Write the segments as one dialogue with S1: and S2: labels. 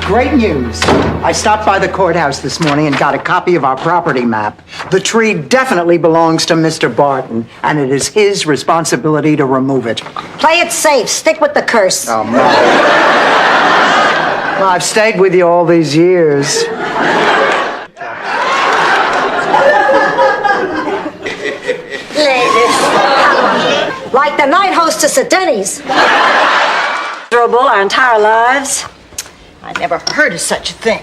S1: Great news. I stopped by the courthouse this morning and got a copy of our property map. The tree definitely belongs to Mr. Barton, and it is his responsibility to remove it.
S2: Play it safe. Stick with the curse.
S1: Oh, Ma. Well, I've stayed with you all these years.
S2: Like the night hostess at Denny's.
S3: Miserable our entire lives.
S4: I never heard of such a thing.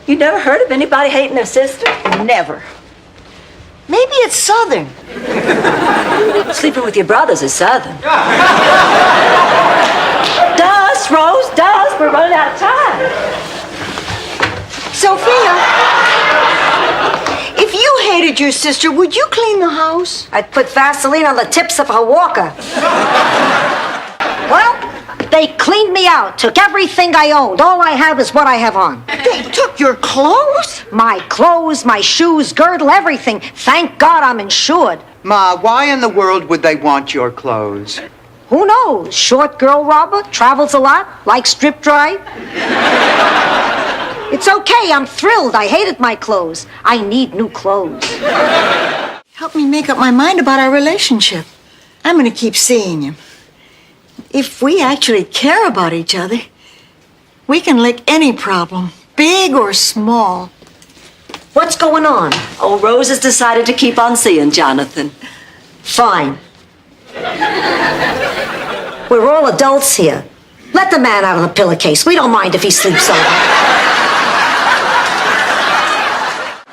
S3: You never heard of anybody hating their sister?
S4: Never. Maybe it's Southern.
S3: Sleeping with your brothers is Southern. Dust, Rose, dust. We're running out of time.
S4: Sophia, if you hated your sister, would you clean the house?
S2: I'd put Vaseline on the tips of her walker. Well, they cleaned me out, took everything I owned. All I have is what I have on.
S4: They took your clothes?
S2: My clothes, my shoes, girdle, everything. Thank God I'm insured.
S1: Ma, why in the world would they want your clothes?
S2: Who knows? Short girl robber, travels a lot, likes strip dry. It's okay, I'm thrilled. I hated my clothes. I need new clothes.
S4: Help me make up my mind about our relationship. I'm going to keep seeing you. If we actually care about each other, we can lick any problem, big or small.
S2: What's going on?
S3: Oh, Rose has decided to keep on seeing Jonathan.
S2: Fine. We're all adults here. Let the man out of the pillowcase. We don't mind if he sleeps over.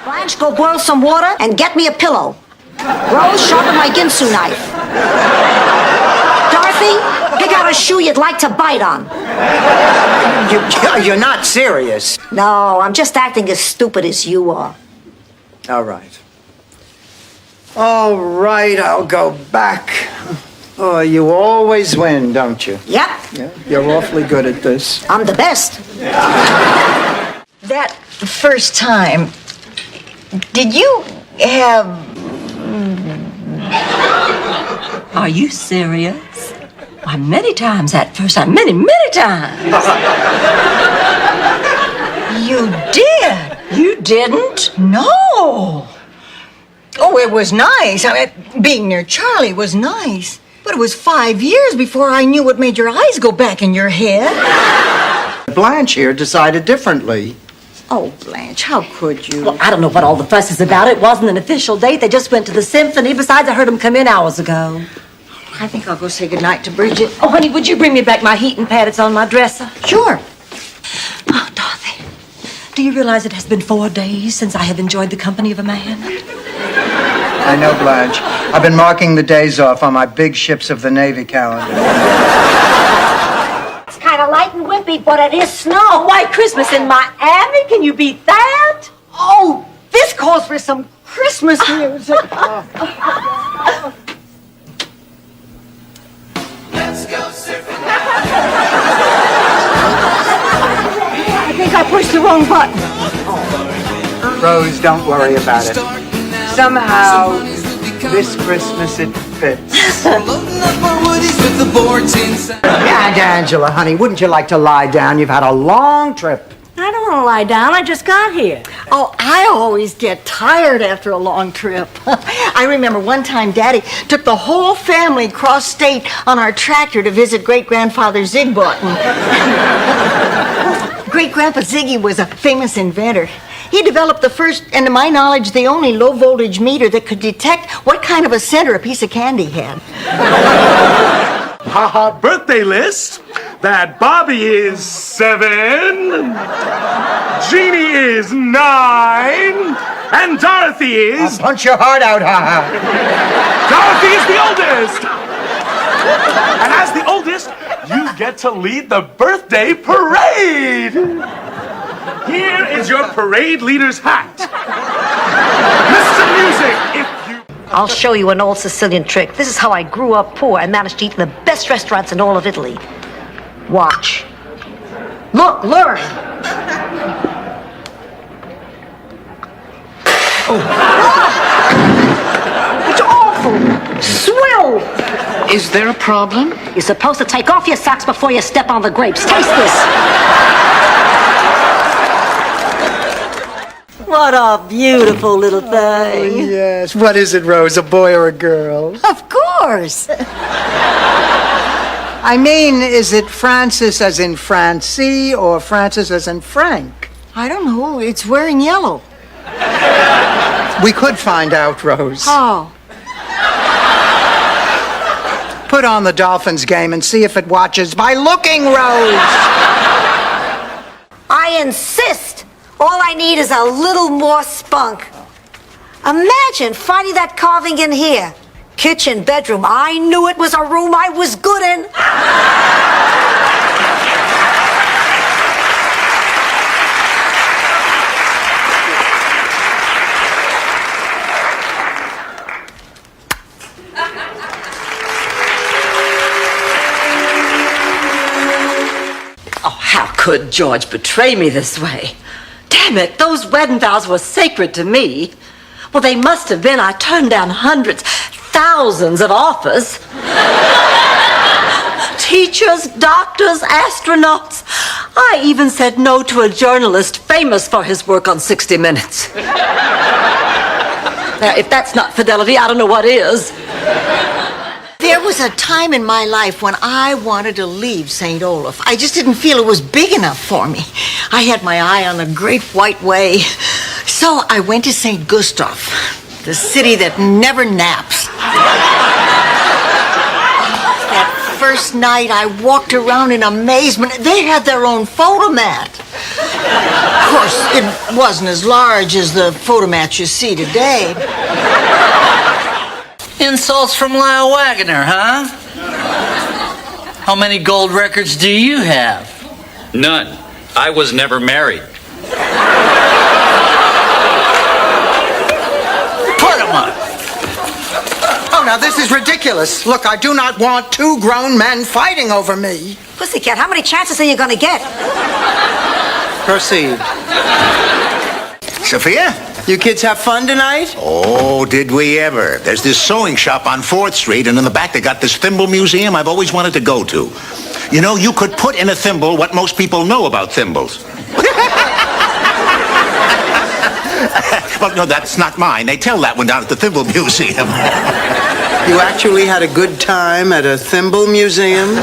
S2: Blanche, go boil some water and get me a pillow. Rose, sharpen my Ginsu knife. Dorothy, pick out a shoe you'd like to bite on.
S1: You're not serious.
S2: No, I'm just acting as stupid as you are.
S1: All right. All right, I'll go back. Oh, you always win, don't you?
S2: Yep,
S1: Yeah, you're awfully good at this.
S2: I'm the best.
S4: That first time, did you have...
S3: Are you serious? Why, many times that first time. Many, many times.
S4: You did?
S3: You didn't?
S4: No. Oh, it was nice. I mean, being near Charlie was nice. But it was 5 years before I knew what made your eyes go back in your head.
S1: Blanche here decided differently.
S4: Oh, Blanche, how could you?
S3: Well, I don't know what all the fuss is about. It wasn't an official date. They just went to the symphony. Besides, I heard them come in hours ago.
S4: I think I'll go say goodnight to Bridget.
S3: Oh, honey, would you bring me back my heating pad? It's on my dresser.
S4: Sure.
S3: Oh, Dorothy, do you realize it has been 4 days since I have enjoyed the company of a man?
S1: I know, Blanche. I've been marking the days off on my big ships of the Navy calendar.
S2: It's kind of light and wimpy, but it is snow.
S3: Oh, White Christmas in Miami? Can you beat that?
S4: Oh, this calls for some Christmas music.
S5: Let's go surfing.
S4: I think I pushed the wrong button.
S1: Rose, don't worry about it. Somehow, this Christmas it fits.
S5: Loading up our woodies with the boards inside.
S1: And Angela, honey, wouldn't you like to lie down? You've had a long trip.
S3: I don't want to lie down. I just got here.
S4: Oh, I always get tired after a long trip. I remember one time Daddy took the whole family cross-state on our tractor to visit great-grandfather Zig Barton. Great-grandpa Ziggy was a famous inventor. He developed the first, and to my knowledge, the only low-voltage meter that could detect what kind of a center a piece of candy had.
S6: Haha, birthday list. That Bobby is 7, Jeannie is 9, and Dorothy is...
S1: Punch your heart out, haha.
S6: Dorothy is the oldest! And as the oldest, you get to lead the birthday parade! Here is your parade leader's hat. Mr. Music, if you...
S2: I'll show you an old Sicilian trick. This is how I grew up poor and managed to eat in the best restaurants in all of Italy. Watch. Look, learn. Oh. It's awful. Swill.
S7: Is there a problem?
S2: You're supposed to take off your socks before you step on the grapes. Taste this. What a beautiful little thing.
S1: Yes. What is it, Rose, a boy or a girl?
S4: Of course.
S1: I mean, is it Francis as in Francie or Francis as in Frank?
S4: I don't know. It's wearing yellow.
S1: We could find out, Rose.
S4: Oh.
S1: Put on the Dolphins game and see if it watches by looking, Rose.
S2: I insist. All I need is a little more spunk. Imagine finding that carving in here. Kitchen, bedroom. I knew it was a room I was good in.
S3: Oh, how could George betray me this way? Damn it, those wedding vows were sacred to me. Well, they must have been. I turned down hundreds, thousands of offers. Teachers, doctors, astronauts. I even said no to a journalist famous for his work on 60 Minutes. Now, if that's not fidelity, I don't know what is.
S4: There was a time in my life when I wanted to leave St. Olaf. I just didn't feel it was big enough for me. I had my eye on the Great White Way. So I went to St. Gustav, the city that never naps. That first night I walked around in amazement. They had their own photomat. Of course, it wasn't as large as the photomat you see today.
S8: Insults from Lyle Waggoner, huh? How many gold records do you have?
S9: None. I was never married.
S8: Put 'em up.
S1: Oh, now this is ridiculous. Look, I do not want two grown men fighting over me.
S2: Pussycat, how many chances are you gonna get?
S1: Proceed.
S10: Sophia?
S1: You kids have fun tonight?
S10: Oh, did we ever. There's this sewing shop on 4th Street, and in the back they got this thimble museum I've always wanted to go to. You know, you could put in a thimble what most people know about thimbles. Well, no, that's not mine. They tell that one down at the Thimble Museum.
S1: You actually had a good time at a thimble museum?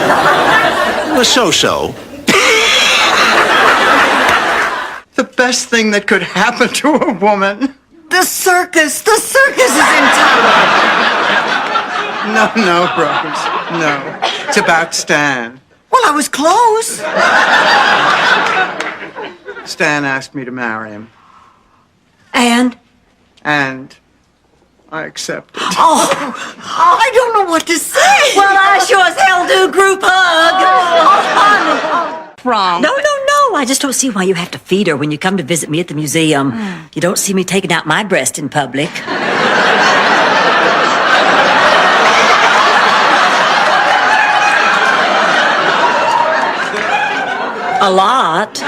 S10: Well, so-so.
S1: The best thing that could happen to a woman.
S4: The circus is in town.
S1: No, Rose. No. It's about Stan.
S4: Well, I was close.
S1: Stan asked me to marry him.
S2: And?
S1: And I accepted.
S4: Oh, I don't know what to say.
S3: Well, I sure as hell do group hug.
S7: Wrong.
S3: No. I just don't see why you have to feed her when you come to visit me at the museum. You don't see me taking out my breast in public. A lot.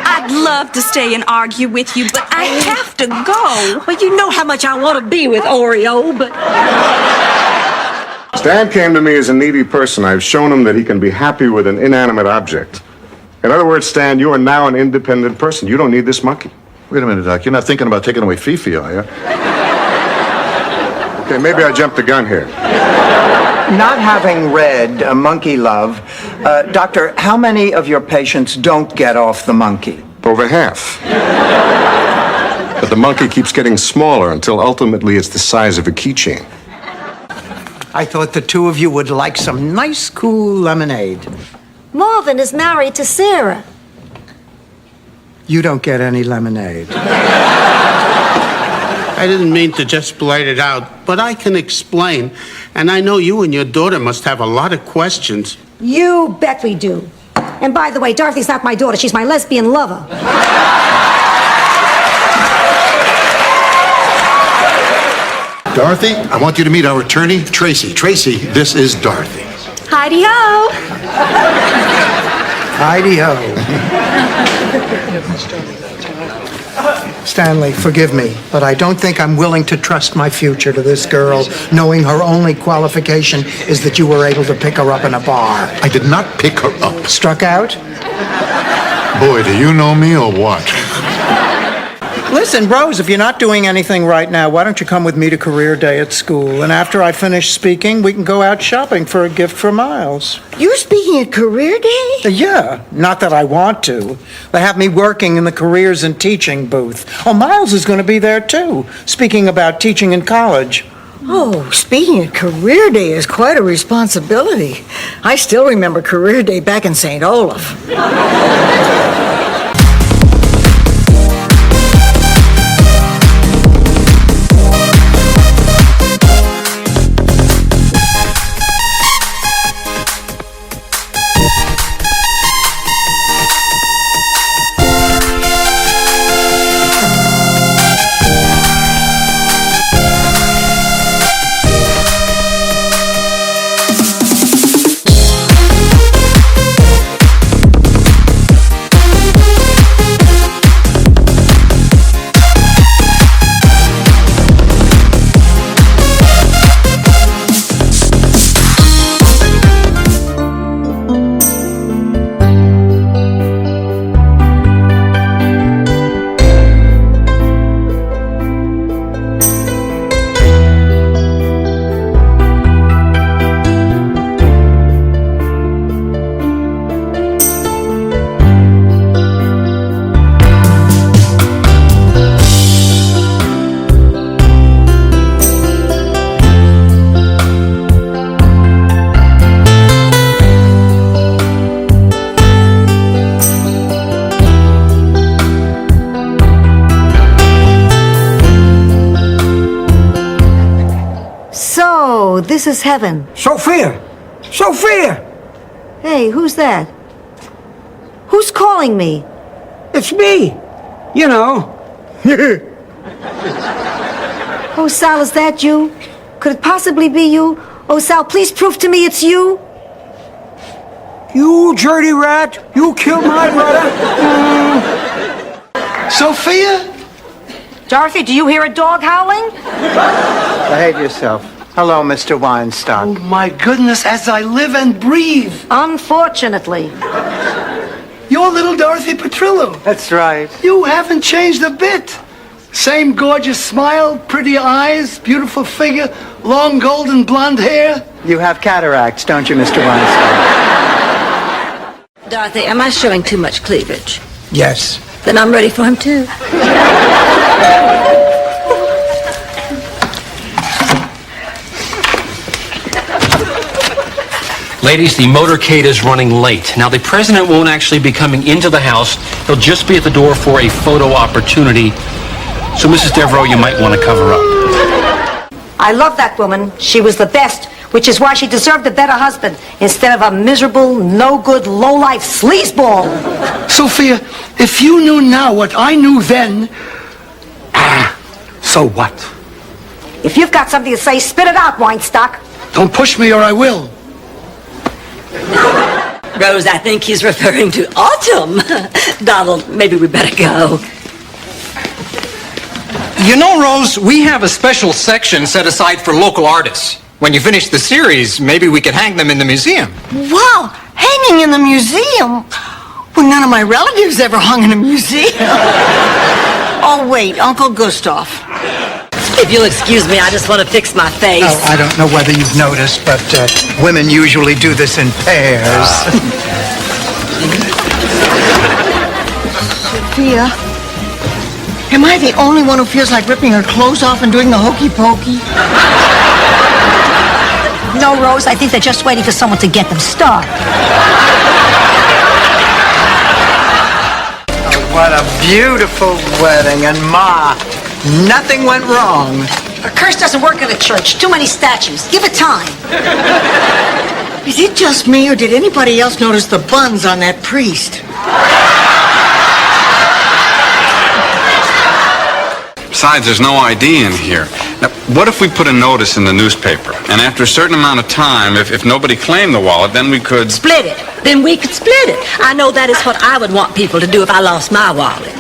S7: I'd love to stay and argue with you, but I have to go.
S3: Well, you know how much I want to be with Oreo, but...
S11: Stan came to me as a needy person. I've shown him that he can be happy with an inanimate object. In other words, Stan, you are now an independent person. You don't need this monkey.
S12: Wait a minute, Doc. You're not thinking about taking away Fifi, are you?
S11: Okay, maybe I jumped the gun here.
S1: Not having read Monkey Love, Doctor, how many of your patients don't get off the monkey?
S11: Over half. But the monkey keeps getting smaller until ultimately it's the size of a keychain.
S1: I thought the two of you would like some nice, cool lemonade.
S2: Marvin is married to Sarah.
S1: You don't get any lemonade.
S13: I didn't mean to just blurt it out, but I can explain. And I know you and your daughter must have a lot of questions.
S2: You bet we do. And by the way, Dorothy's not my daughter. She's my lesbian lover.
S12: Dorothy, I want you to meet our attorney, Tracy. Tracy, this is Dorothy.
S7: Heidi-ho.
S1: Heidi-ho. Stanley, forgive me, but I don't think I'm willing to trust my future to this girl, knowing her only qualification is that you were able to pick her up in a bar.
S12: I did not pick her up.
S1: Struck out?
S12: Boy, do you know me or what?
S1: Listen, Rose, if you're not doing anything right now, why don't you come with me to career day at school? And after I finish speaking, we can go out shopping for a gift for Miles.
S4: You're speaking at Career Day?
S1: Yeah, not that I want to. They have me working in the careers and teaching booth. Oh, Miles is going to be there too, speaking about teaching in college.
S4: Oh, speaking of Career Day is quite a responsibility. I still remember Career Day back in St. Olaf.
S2: So, this is heaven.
S14: Sophia! Sophia!
S2: Hey, who's that? Who's calling me?
S14: It's me! You know.
S2: Oh, Sal, is that you? Could it possibly be you? Oh, Sal, please prove to me it's you.
S14: You dirty rat! You killed my brother!
S5: Sophia?
S2: Dorothy, do you hear a dog howling?
S1: Behave yourself. Hello, Mr. Weinstock.
S5: Oh, my goodness, as I live and breathe.
S2: Unfortunately.
S5: You're little Dorothy Petrillo.
S1: That's right.
S5: You haven't changed a bit. Same gorgeous smile, pretty eyes, beautiful figure, long golden blonde hair.
S1: You have cataracts, don't you, Mr. Weinstock?
S3: Dorothy, am I showing too much cleavage?
S14: Yes.
S3: Then I'm ready for him too.
S15: Ladies, the motorcade is running late. Now, the president won't actually be coming into the house. He'll just be at the door for a photo opportunity. So, Mrs. Devereaux, you might want to cover up.
S2: I love that woman. She was the best, which is why she deserved a better husband instead of a miserable, no-good, low-life sleazeball.
S5: Sophia, if you knew now what I knew then... so what?
S2: If you've got something to say, spit it out, Weinstock.
S5: Don't push me or I will.
S3: Rose, I think he's referring to autumn. Donald, maybe we better go.
S16: You know, Rose, we have a special section set aside for local artists. When you finish the series, maybe we could hang them in the museum.
S4: Wow, hanging in the museum? Well, none of my relatives ever hung in a museum. Oh, wait, Uncle Gustav.
S3: If you'll excuse me, I just want to fix my face.
S1: Oh, I don't know whether you've noticed, but women usually do this in pairs.
S4: Sophia, am I the only one who feels like ripping her clothes off and doing the hokey pokey?
S2: No, Rose, I think they're just waiting for someone to get them started.
S1: Oh, what a beautiful wedding, and Ma, nothing went wrong.
S2: A curse doesn't work at a church. Too many statues. Give it time.
S4: Is it just me, or did anybody else notice the buns on that priest?
S17: Besides, there's no ID in here. Now, what if we put a notice in the newspaper? And after a certain amount of time, if nobody claimed the wallet, then we could...
S3: Split it. Then we could split it. I know that is what I would want people to do if I lost my wallet.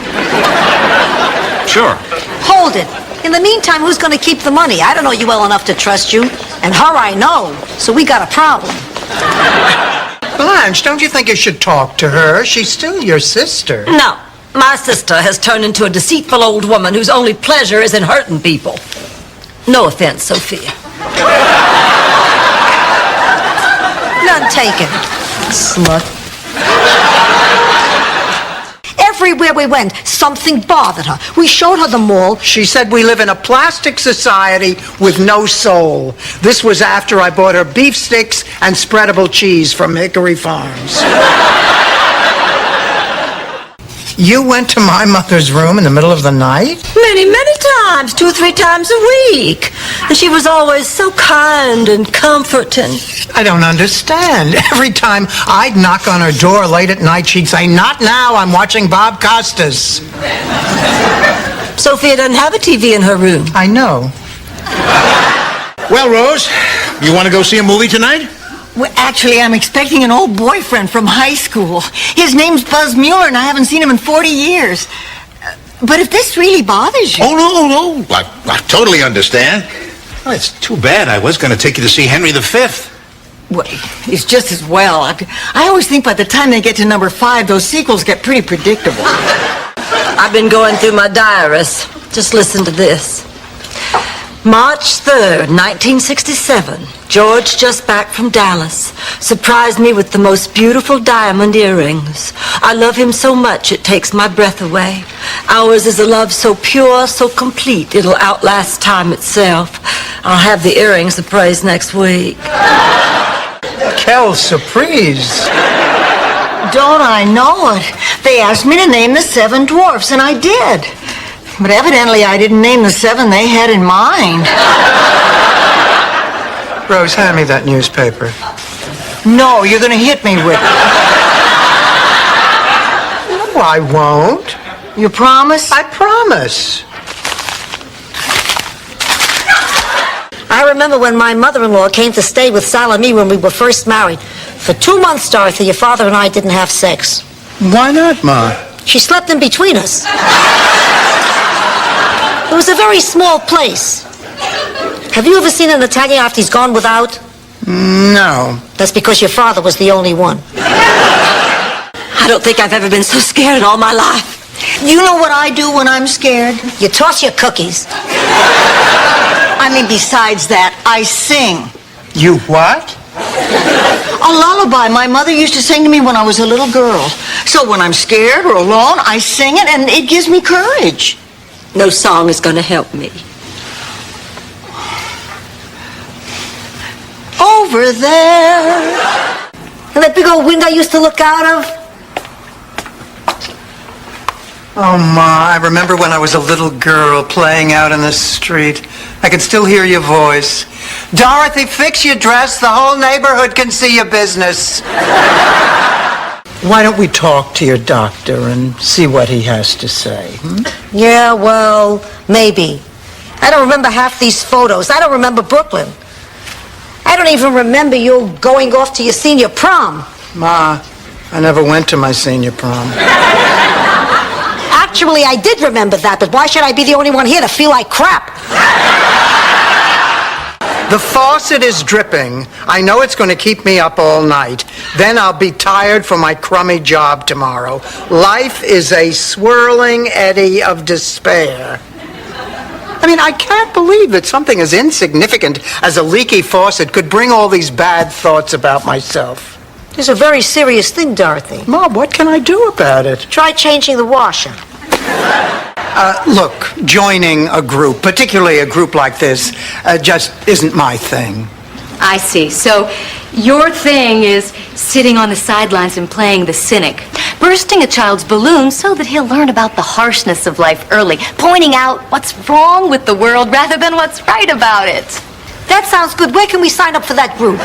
S17: Sure.
S2: Hold it. In the meantime, who's going to keep the money? I don't know you well enough to trust you. And her I know. So we got a problem.
S1: Blanche, don't you think you should talk to her? She's still your sister.
S3: No, my sister has turned into a deceitful old woman whose only pleasure is in hurting people. No offense, Sophia.
S2: None taken.
S3: Slut.
S2: Everywhere we went, something bothered her. We showed her the mall.
S1: She said we live in a plastic society with no soul. This was after I bought her beef sticks and spreadable cheese from Hickory Farms. You went to my mother's room in the middle of the night?
S3: Many, many times, 2 or 3 times a week. And she was always so kind and comforting.
S1: I don't understand. Every time I'd knock on her door late at night, she'd say, "Not now, I'm watching Bob Costas."
S3: Sophia doesn't have a TV in her room.
S1: I know.
S10: Well, Rose, you want to go see a movie tonight?
S4: Well, actually, I'm expecting an old boyfriend from high school. His name's Buzz Mueller, and I haven't seen him in 40 years. But if this really bothers you...
S10: Oh, no. I totally understand. Well, it's too bad. I was going to take you to see Henry V.
S4: Well, it's just as well. I always think by the time they get to number 5, those sequels get pretty predictable.
S3: I've been going through my diaries. Just listen to this. March 3rd, 1967. George, just back from Dallas, surprised me with the most beautiful diamond earrings. I love him so much it takes my breath away. Ours is a love so pure, so complete, it'll outlast time itself. I'll have the earrings appraised next week.
S1: Quelle surprise.
S4: Don't I know it? They asked me to name the 7 dwarfs, and I did. But evidently I didn't name the 7 they had in mind.
S1: Rose, hand me that newspaper.
S4: No, you're going to hit me with it.
S1: No, I won't.
S4: You promise?
S1: I promise.
S2: I remember when my mother-in-law came to stay with Sal and me when we were first married. For 2 months, Dorothy, your father and I didn't have sex.
S1: Why not, Ma?
S2: She slept in between us. It was a very small place. Have you ever seen an Italian after he's gone without?
S1: No.
S2: That's because your father was the only one.
S3: I don't think I've ever been so scared in all my life.
S4: You know what I do when I'm scared?
S2: You toss your cookies.
S4: I mean, besides that, I sing.
S1: You what?
S4: A lullaby my mother used to sing to me when I was a little girl. So when I'm scared or alone, I sing it, and it gives me courage.
S3: No song is going to help me.
S4: Over there.
S2: And that big old window I used to look out of?
S1: Oh, Ma, I remember when I was a little girl playing out in the street. I can still hear your voice. Dorothy, fix your dress. The whole neighborhood can see your business. Why don't we talk to your doctor and see what he has to say?
S2: Yeah, well, maybe. I don't remember half these photos. I don't remember Brooklyn. I don't even remember you going off to your senior prom.
S1: Ma, I never went to my senior prom.
S2: Actually, I did remember that, but why should I be the only one here to feel like crap?
S1: The faucet is dripping. I know it's going to keep me up all night. Then I'll be tired from my crummy job tomorrow. Life is a swirling eddy of despair. I mean, I can't believe that something as insignificant as a leaky faucet could bring all these bad thoughts about myself.
S2: It's a very serious thing, Dorothy.
S1: Mom, what can I do about it?
S2: Try changing the washer.
S1: Look, joining a group, particularly a group like this, just isn't my thing.
S18: I see. So your thing is sitting on the sidelines and playing the cynic, bursting a child's balloon so that he'll learn about the harshness of life early, pointing out what's wrong with the world rather than what's right about it.
S2: That sounds good. Where can we sign up for that group?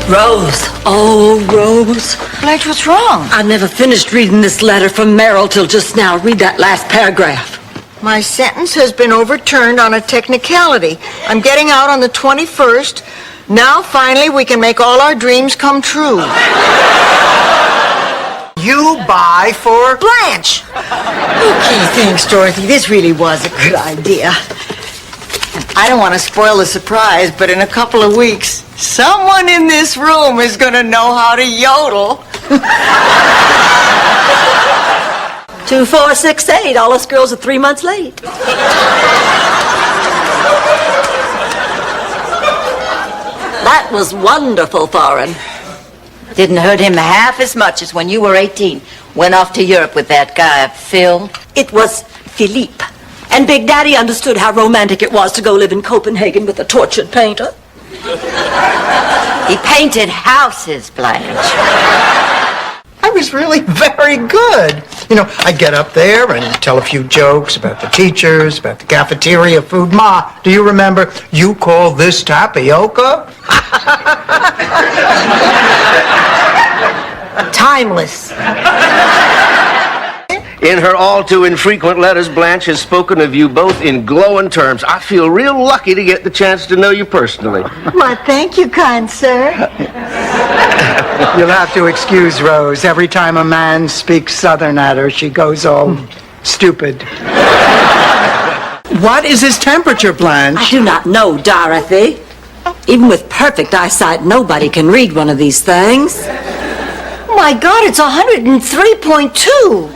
S3: Rose. Oh, Rose.
S4: Blanche, what's wrong?
S3: I never finished reading this letter from Merrill till just now. Read that last paragraph.
S4: My sentence has been overturned on a technicality. I'm getting out on the 21st. Now, finally, we can make all our dreams come true.
S1: You buy for
S2: Blanche.
S4: Okay, thanks, Dorothy. This really was a good idea. I don't want to spoil the surprise, but in a couple of weeks, someone in this room is going to know how to yodel.
S3: 2, 4, 6, 8. All us girls are 3 months late. That was wonderful, Foreign.
S18: Didn't hurt him half as much as when you were 18. Went off to Europe with that guy, Phil.
S3: It was Philippe. And Big Daddy understood how romantic it was to go live in Copenhagen with a tortured painter.
S18: He painted houses, Blanche.
S1: I was really very good. You know, I'd get up there and tell a few jokes about the teachers, about the cafeteria food. Ma, do you remember, you call this tapioca?
S2: Timeless.
S19: In her all too infrequent letters, Blanche has spoken of you both in glowing terms. I feel real lucky to get the chance to know you personally.
S4: Why, thank you, kind sir.
S1: You'll have to excuse Rose. Every time a man speaks Southern at her, she goes all stupid. What is his temperature, Blanche?
S3: I do not know, Dorothy. Even with perfect eyesight, nobody can read one of these things.
S2: My God, it's 103.2.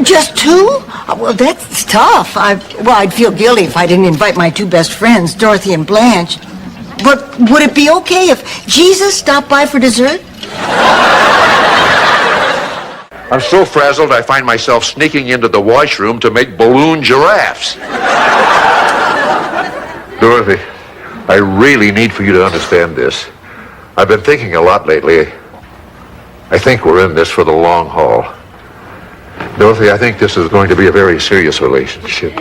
S4: Just 2? Well, that's tough. I'd feel guilty if I didn't invite my 2 best friends, Dorothy and Blanche. But would it be okay if Jesus stopped by for dessert?
S20: I'm so frazzled I find myself sneaking into the washroom to make balloon giraffes. Dorothy, I really need for you to understand this. I've been thinking a lot lately. I think we're in this for the long haul. Dorothy, I think this is going to be a very serious relationship.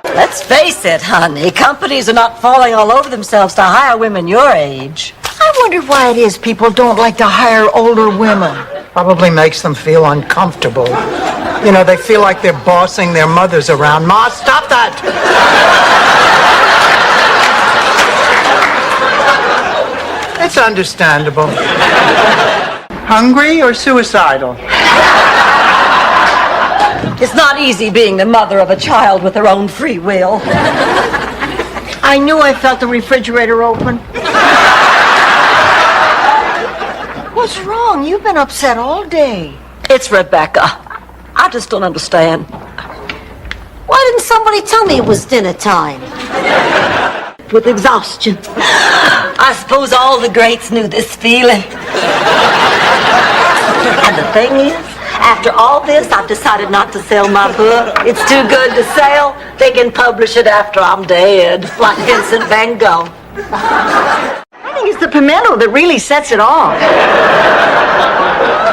S3: Let's face it, honey. Companies are not falling all over themselves to hire women your age.
S4: I wonder why it is people don't like to hire older women.
S1: Probably makes them feel uncomfortable. You know, they feel like they're bossing their mothers around. Ma, stop that! It's understandable. Hungry or suicidal?
S3: It's not easy being the mother of a child with her own free will.
S4: I knew I felt the refrigerator open. What's wrong? You've been upset all day.
S3: It's Rebecca. I just don't understand.
S2: Why didn't somebody tell me it was dinner time?
S3: With exhaustion. I suppose all the greats knew this feeling. And the thing is, after all this, I've decided not to sell my book. It's too good to sell. They can publish it after I'm dead, like Vincent van Gogh.
S4: I think it's the pimento that really sets it off.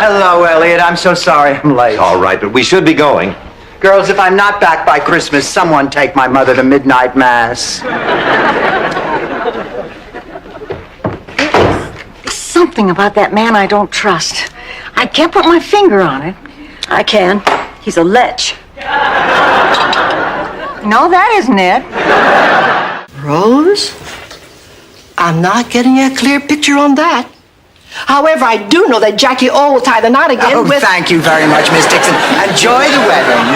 S1: Hello, Elliot. I'm so sorry I'm late.
S19: All right, but we should be going.
S1: Girls, if I'm not back by Christmas, someone take my mother to midnight mass.
S4: Something about that man I don't trust. I can't put my finger on it.
S3: I can. He's a lech.
S4: No, that isn't it.
S21: Rose? I'm not getting a clear picture on that. However, I do know that Jackie O will tie the knot again with...
S1: Thank you very much, Miss Dixon. Enjoy the wedding.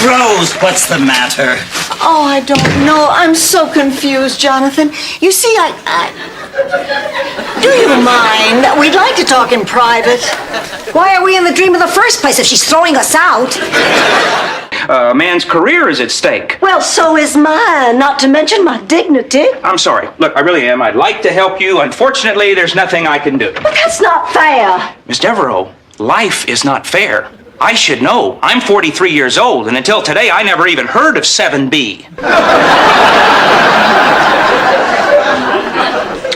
S8: Rose, what's the matter?
S4: Oh, I don't know. I'm so confused, Jonathan. You see, Do you mind? We'd like to talk in private.
S2: Why are we in the dream in the first place if she's throwing us out?
S22: A man's career is at stake.
S3: Well, so is mine, not to mention my dignity.
S22: I'm sorry. Look, I really am. I'd like to help you. Unfortunately, there's nothing I can do.
S3: But that's not fair.
S22: Miss Devereaux, life is not fair. I should know. I'm 43 years old, and until today, I never even heard of 7B.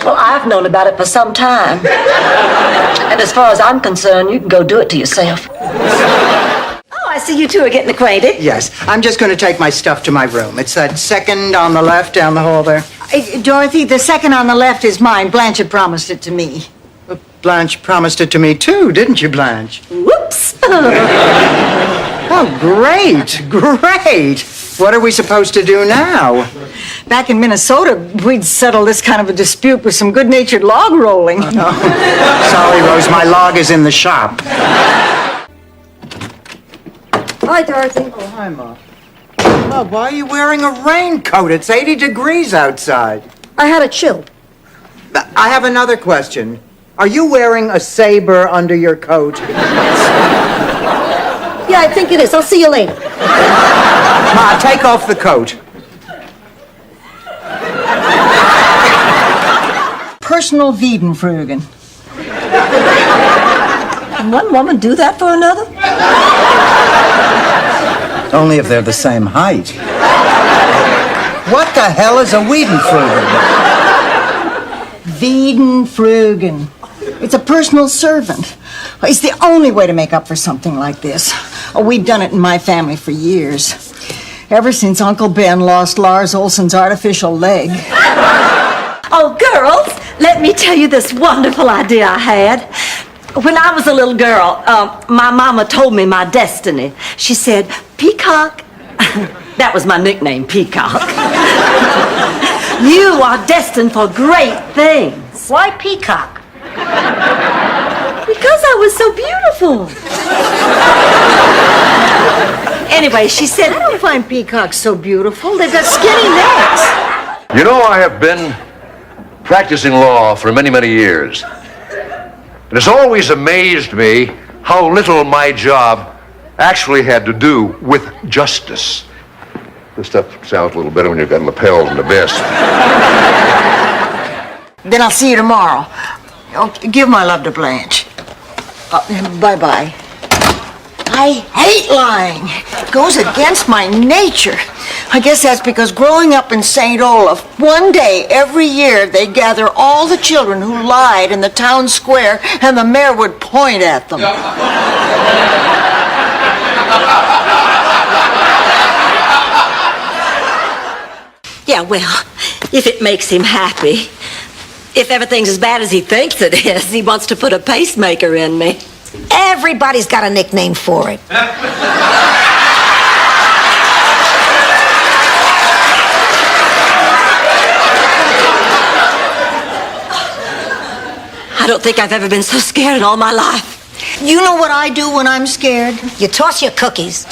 S3: Well, I've known about it for some time. And as far as I'm concerned, you can go do it to yourself. Oh, I see you two are getting acquainted.
S1: Yes, I'm just going to take my stuff to my room. It's that second on the left down the hall there.
S4: Dorothy, the second on the left is mine. Blanche had promised it to me.
S1: Blanche promised it to me too, didn't you, Blanche?
S3: Whoops.
S1: Oh, great, great. What are we supposed to do now?
S4: Back in Minnesota, we'd settle this kind of a dispute with some good-natured log rolling.
S1: Sorry, Rose, my log is in the shop.
S2: Hi, Dorothy.
S1: Oh, hi, Ma. Oh, why are you wearing a raincoat? It's 80 degrees outside.
S2: I had a chill.
S1: I have another question. Are you wearing a saber under your coat?
S2: Yeah, I think it is. I'll see you later.
S1: Ma, take off the coat.
S4: Personal Wiedenfrugen.
S2: Can one woman do that for another?
S1: Only if they're the same height. What the hell is a Wiedenfrugen?
S4: Wiedenfrugen. It's a personal servant. It's the only way to make up for something like this. Oh, we've done it in my family for years. Ever since Uncle Ben lost Lars Olson's artificial leg.
S3: Oh, girls, let me tell you this wonderful idea I had. When I was a little girl, my mama told me my destiny. She said, Peacock. That was my nickname, Peacock. You are destined for great things.
S2: Why Peacock?
S3: Because I was so beautiful. Anyway, she said,
S4: I don't find peacocks so beautiful. They've got skinny necks.
S20: You know, I have been practicing law for many, many years. It has always amazed me how little my job actually had to do with justice. This stuff sounds a little better when you've got lapels and a vest.
S4: Then I'll see you tomorrow. Oh, give my love to Blanche. Bye-bye. I hate lying. It goes against my nature. I guess that's because growing up in St. Olaf, one day every year they gather all the children who lied in the town square and the mayor would point at them.
S3: yeah, well, if it makes him happy. If everything's as bad as he thinks it is, he wants to put a pacemaker in me.
S2: Everybody's got a nickname for it.
S3: I don't think I've ever been so scared in all my life.
S4: You know what I do when I'm scared?
S2: You toss your cookies.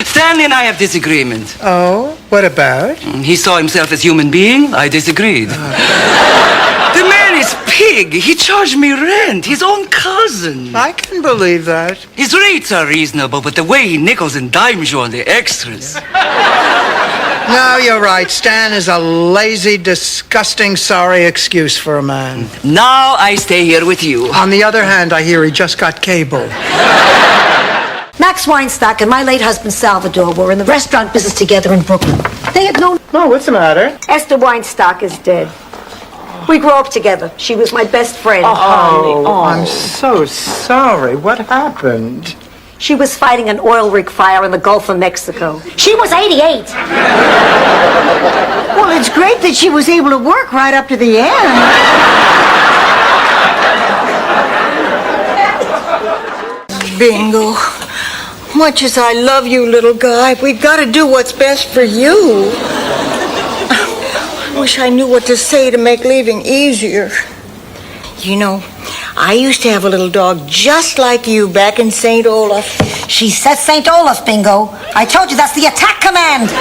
S6: Stanley and I have disagreement.
S1: Oh, what about?
S6: He saw himself as human being. I disagreed. The man is pig. He charged me rent. His own cousin.
S1: I can believe that.
S6: His rates are reasonable, but the way he nickels and dimes you on the extras.
S1: No, you're right. Stan is a lazy, disgusting, sorry excuse for a man.
S6: Now I stay here with you.
S1: On the other hand, I hear he just got cable.
S2: Max Weinstock and my late husband Salvador were in the restaurant business together in Brooklyn. They had known...
S1: Oh, what's the matter?
S2: Esther Weinstock is dead. We grew up together. She was my best friend.
S1: Oh, I'm so sorry. What happened?
S2: She was fighting an oil rig fire in the Gulf of Mexico. She was 88.
S4: Well, it's great that she was able to work right up to the end. Bingo. Much as I love you, little guy, we've got to do what's best for you. I wish I knew what to say to make leaving easier. You know, I used to have a little dog just like you back in St. Olaf.
S2: She said St. Olaf, Bingo. I told you that's the attack command.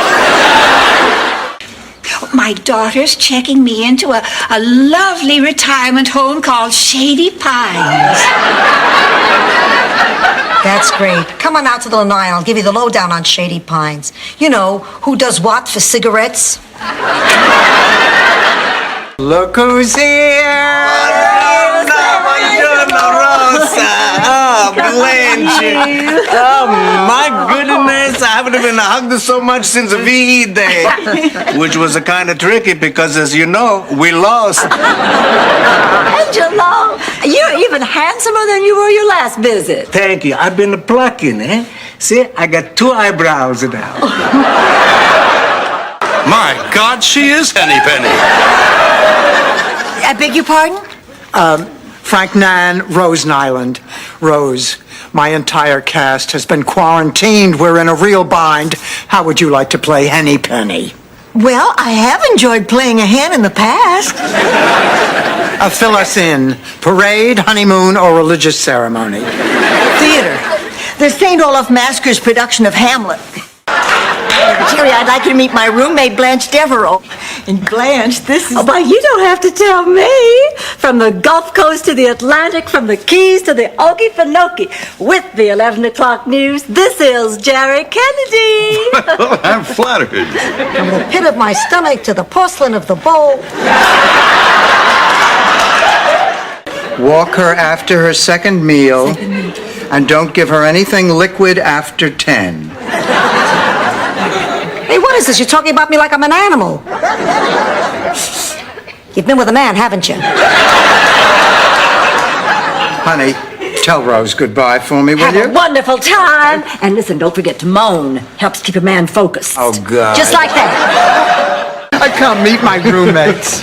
S7: My daughter's checking me into a lovely retirement home called Shady Pines.
S2: That's great. Come on out to the Lanai. I'll give you the lowdown on Shady Pines. You know, who does what for cigarettes?
S1: Look who's here!
S9: Oh, Blanche. Oh, my goodness. I haven't been hugged so much since VE Day, which was a kind of tricky because, as you know, we lost.
S3: Angelo, you're even handsomer than you were your last visit.
S9: Thank you. I've been plucking, eh? See, I got 2 eyebrows now.
S17: My God, she is Henny Penny.
S4: I beg your pardon?
S1: Frank Nan, Rosen Island. Rose, my entire cast has been quarantined. We're in a real bind. How would you like to play Henny Penny?
S4: Well, I have enjoyed playing a hand in the past.
S1: Fill us in. Parade, honeymoon, or religious ceremony?
S4: Theater. The St. Olaf Masquer's production of Hamlet. Jerry, I'd like you to meet my roommate, Blanche Devereaux. And Blanche, this is...
S3: Oh, but you don't have to tell me. From the Gulf Coast to the Atlantic, from the Keys to the Okefenokee, with the 11 o'clock news, this is Jerry Kennedy.
S17: Well, I'm flattered.
S2: From the pit of my stomach to the porcelain of the bowl.
S1: Walk her after her second meal, and don't give her anything liquid after 10.
S2: Hey, what is this? You're talking about me like I'm an animal. You've been with a man, haven't you?
S1: Honey, tell Rose goodbye for me, will
S3: Have
S1: you?
S3: a wonderful time. And listen, don't forget to moan. Helps keep a man focused.
S1: Oh, God.
S3: Just like that.
S1: I can't meet my roommates.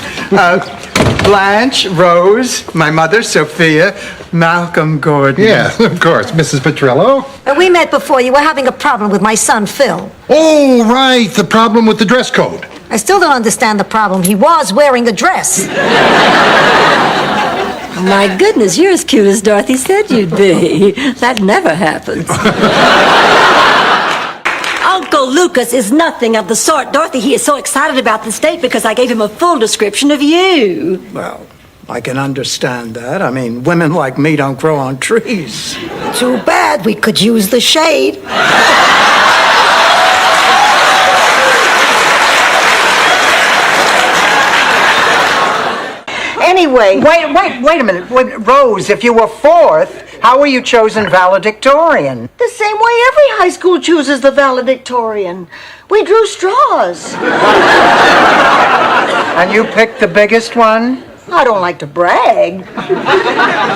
S1: Blanche, Rose, my mother, Sophia, Malcolm Gordon.
S12: Yes, of course. Mrs. Petrillo.
S2: We met before. You were having a problem with my son, Phil.
S12: Oh, right. The problem with the dress code.
S2: I still don't understand the problem. He was wearing a dress.
S3: My goodness, you're as cute as Dorothy said you'd be. That never happens. Uncle Lucas is nothing of the sort. Dorothy, he is so excited about the state because I gave him a full description of you.
S1: Well, I can understand that. I mean, women like me don't grow on trees.
S2: Too bad. We could use the shade.
S4: Anyway...
S1: Wait a minute. Rose, if you were fourth, how were you chosen valedictorian?
S4: The same way every high school chooses the valedictorian. We drew straws.
S1: And you picked the biggest one?
S4: I don't like to brag.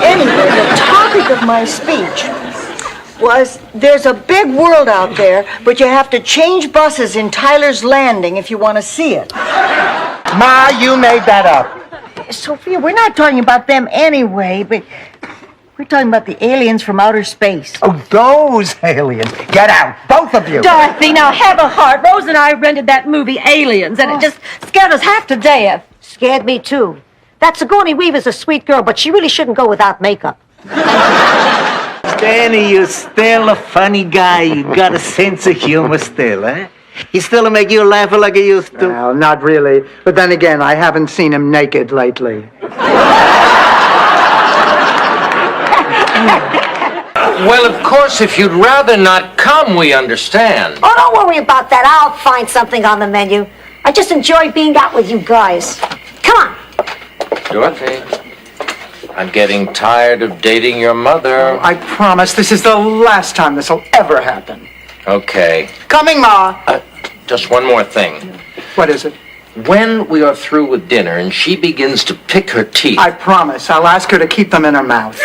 S4: Anyway, the topic of my speech was there's a big world out there, but you have to change buses in Tyler's Landing if you want to see it.
S1: Ma, you made that up.
S4: Sophia, we're not talking about them anyway, but we're talking about the aliens from outer space.
S1: Oh, those aliens. Get out, both of you.
S3: Dorothy, now have a heart. Rose and I rented that movie Aliens, and it just scared us half to death.
S2: Scared me, too. That Sigourney Weaver's a sweet girl, but she really shouldn't go without makeup.
S11: Danny, you're still a funny guy. You got a sense of humor still, eh? He still make you laugh like he used to.
S1: Well, not really. But then again, I haven't seen him naked lately.
S11: Well, of course, if you'd rather not come, we understand.
S2: Oh, don't worry about that. I'll find something on the menu. I just enjoy being out with you guys. Come on.
S11: Dorothy, I'm getting tired of dating your mother.
S1: I promise this is the last time this will ever happen.
S11: Okay.
S1: Coming, Ma.
S11: Just one more thing.
S1: What is it?
S11: When we are through with dinner and she begins to pick her teeth...
S1: I promise. I'll ask her to keep them in her mouth.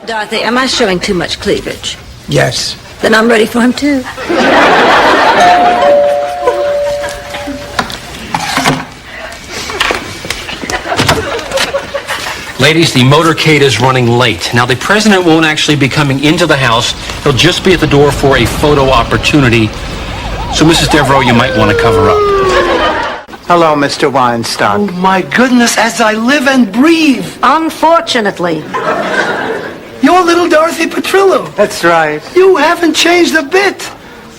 S3: Dorothy, am I showing too much cleavage?
S1: Yes.
S3: Then I'm ready for him, too.
S15: Ladies, the motorcade is running late. Now, the president won't actually be coming into the house. He'll just be at the door for a photo opportunity. So, Mrs. Devereaux, you might want to cover up.
S1: Hello, Mr. Weinstock.
S5: Oh, my goodness, as I live and breathe.
S2: Unfortunately.
S5: You're little Dorothy Petrillo.
S1: That's right.
S5: You haven't changed a bit.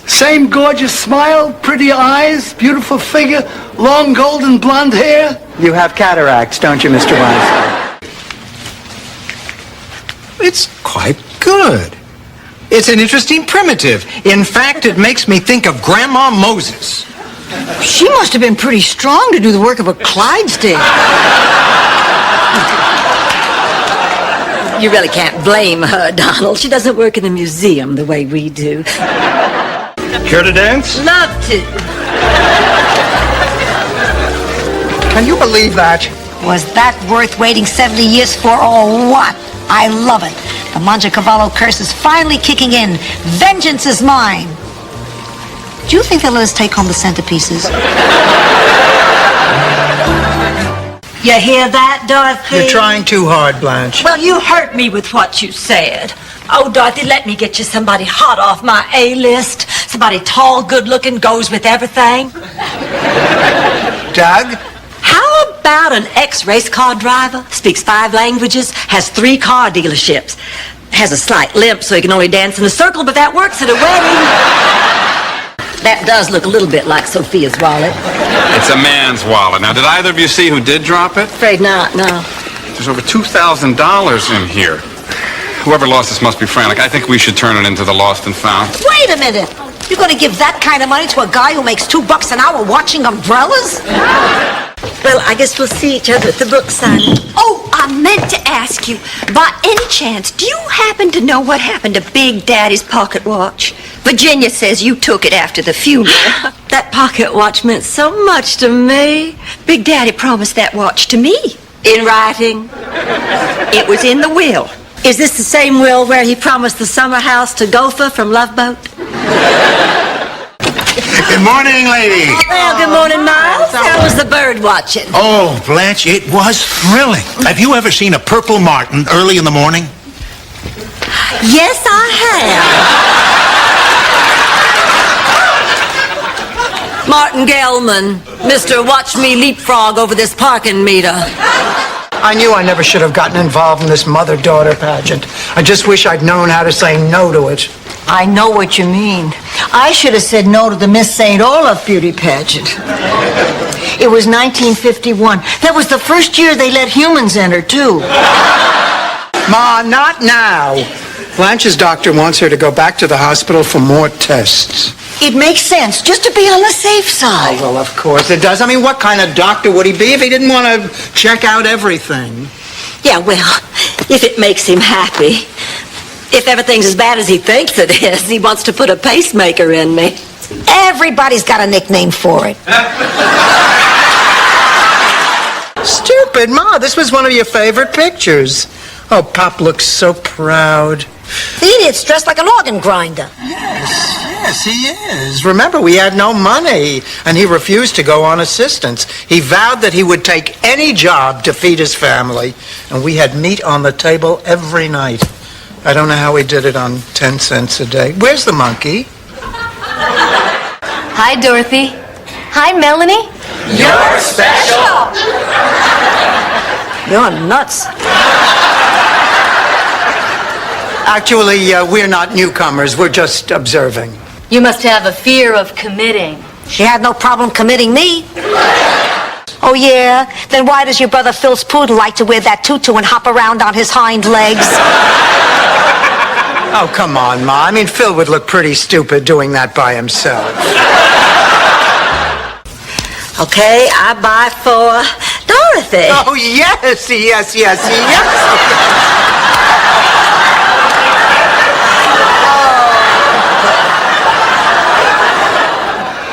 S5: Same gorgeous smile, pretty eyes, beautiful figure, long golden blonde hair.
S1: You have cataracts, don't you, Mr. Weinstock?
S16: It's quite good. It's an interesting primitive. In fact, it makes me think of Grandma Moses.
S4: She must have been pretty strong to do the work of a Clydesdale.
S3: You really can't blame her, Donald. She doesn't work in a museum the way we do.
S16: Care to dance?
S3: Love to.
S1: Can you believe that?
S2: Was that worth waiting 70 years for or what? I love it. The Mangiacavallo curse is finally kicking in. Vengeance is mine. Do you think they'll let us take home the centerpieces? You hear that, Dorothy?
S1: You're trying too hard, Blanche.
S3: Well, you hurt me with what you said. Oh, Dorothy, let me get you somebody hot off my A-list. Somebody tall, good-looking, goes with everything.
S1: Doug?
S3: How about an ex-race car driver? Speaks 5 languages, has 3 car dealerships. Has a slight limp so he can only dance in a circle, but that works at a wedding. That does look a little bit like Sophia's wallet.
S17: It's a man's wallet. Now, did either of you see who did drop it?
S3: Afraid not, no.
S17: There's over $2,000 in here. Whoever lost this must be frantic. I think we should turn it into the lost and found.
S2: Wait a minute. You're going to give that kind of money to a guy who makes $2 an hour watching umbrellas?
S3: Well, I guess we'll see each other at the Brookside.
S7: Oh, I meant to ask you, by any chance, do you happen to know what happened to Big Daddy's pocket watch? Virginia says you took it after the funeral.
S3: That pocket watch meant so much to me.
S7: Big Daddy promised that watch to me.
S3: In writing?
S7: It was in the will.
S3: Is this the same will where he promised the summer house to Gopher from Love Boat?
S10: Good morning, lady.
S3: Well, good morning, Miles. How was the bird watching?
S10: Oh, Blanche, it was thrilling. Have you ever seen a purple martin early in the morning?
S3: Yes, I have. Martin Gelman, Mr. Watch Me Leapfrog over this parking meter.
S1: I knew I never should have gotten involved in this mother-daughter pageant. I just wish I'd known how to say no to it.
S4: I know what you mean. I should have said no to the Miss St. Olaf beauty pageant. It was 1951. That was the first year they let humans enter, too.
S1: Ma, not now. Blanche's doctor wants her to go back to the hospital for more tests.
S4: It makes sense, just to be on the safe side.
S1: Oh, well, of course it does. I mean, what kind of doctor would he be if he didn't want to check out everything?
S3: Yeah, well, if it makes him happy. If everything's as bad as he thinks it is, he wants to put a pacemaker in me.
S2: Everybody's got a nickname for it.
S1: Stupid, Ma. This was one of your favorite pictures. Oh, Pop looks so proud.
S2: The idiot's dressed like an organ grinder.
S1: Yes, he is. Remember, we had no money, and he refused to go on assistance. He vowed that he would take any job to feed his family, and we had meat on the table every night. I don't know how he did it on 10 cents a day. Where's the monkey?
S18: Hi, Dorothy. Hi, Melanie.
S3: You're special.
S2: You're nuts.
S1: Actually, we're not newcomers. We're just observing.
S18: You must have a fear of committing.
S2: She had no problem committing me. Oh, yeah? Then why does your brother Phil's poodle like to wear that tutu and hop around on his hind legs?
S1: Oh, come on, Ma. I mean, Phil would look pretty stupid doing that by himself.
S3: Okay, I buy for Dorothy.
S1: Oh, yes.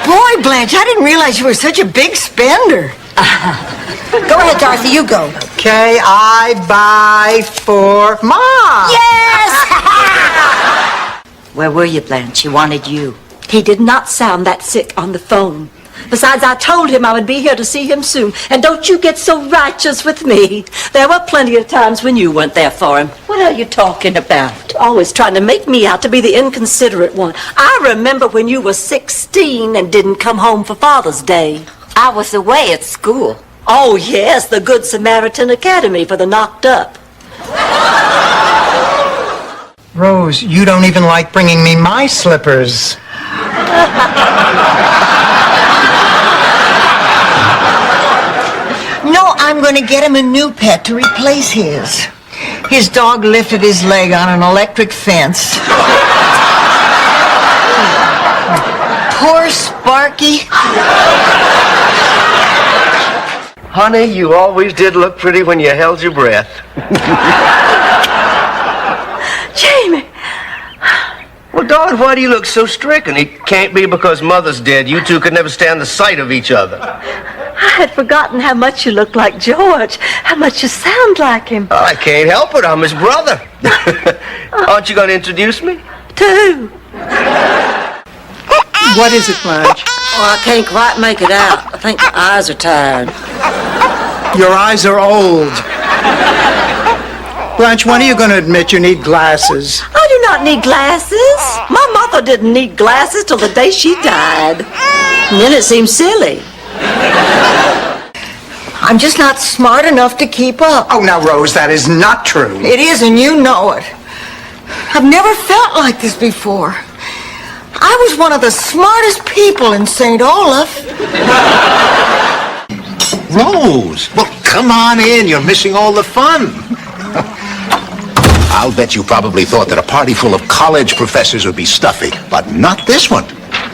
S4: Boy, Blanche, I didn't realize you were such a big spender.
S2: Go ahead, Dorothy, you go.
S1: Okay, I buy for Mom.
S2: Yes!
S3: Where were you, Blanche? He wanted you. He did not sound that sick on the phone. Besides, I told him I would be here to see him soon. And don't you get so righteous with me. There were plenty of times when you weren't there for him. What are you talking about? Always trying to make me out to be the inconsiderate one. I remember when you were 16 and didn't come home for Father's Day.
S7: I was away at school.
S3: Oh, yes, the Good Samaritan Academy for the knocked up.
S1: Rose, you don't even like bringing me my slippers.
S4: No, I'm going to get him a new pet to replace his. His dog lifted his leg on an electric fence. Poor Sparky.
S19: Honey, you always did look pretty when you held your breath.
S3: Jamie!
S19: Well, Dawn, why do you look so stricken? It can't be because Mother's dead. You two could never stand the sight of each other.
S3: I had forgotten how much you look like George, how much you sound like him.
S19: I can't help it. I'm his brother. Aren't you going to introduce me?
S3: Too.
S1: What is it, Blanche?
S3: Oh, I can't quite make it out. I think my eyes are tired.
S1: Your eyes are old. Blanche, when are you going to admit you need glasses?
S3: I do not need glasses. My mother didn't need glasses till the day she died. And then it seemed silly.
S4: I'm just not smart enough to keep up.
S1: Oh, now, Rose, that is not true.
S4: It is, and you know it. I've never felt like this before. I was one of the smartest people in St. Olaf.
S10: Rose, well, come on in. You're missing all the fun. I'll bet you probably thought that a party full of college professors would be stuffy, but not this one.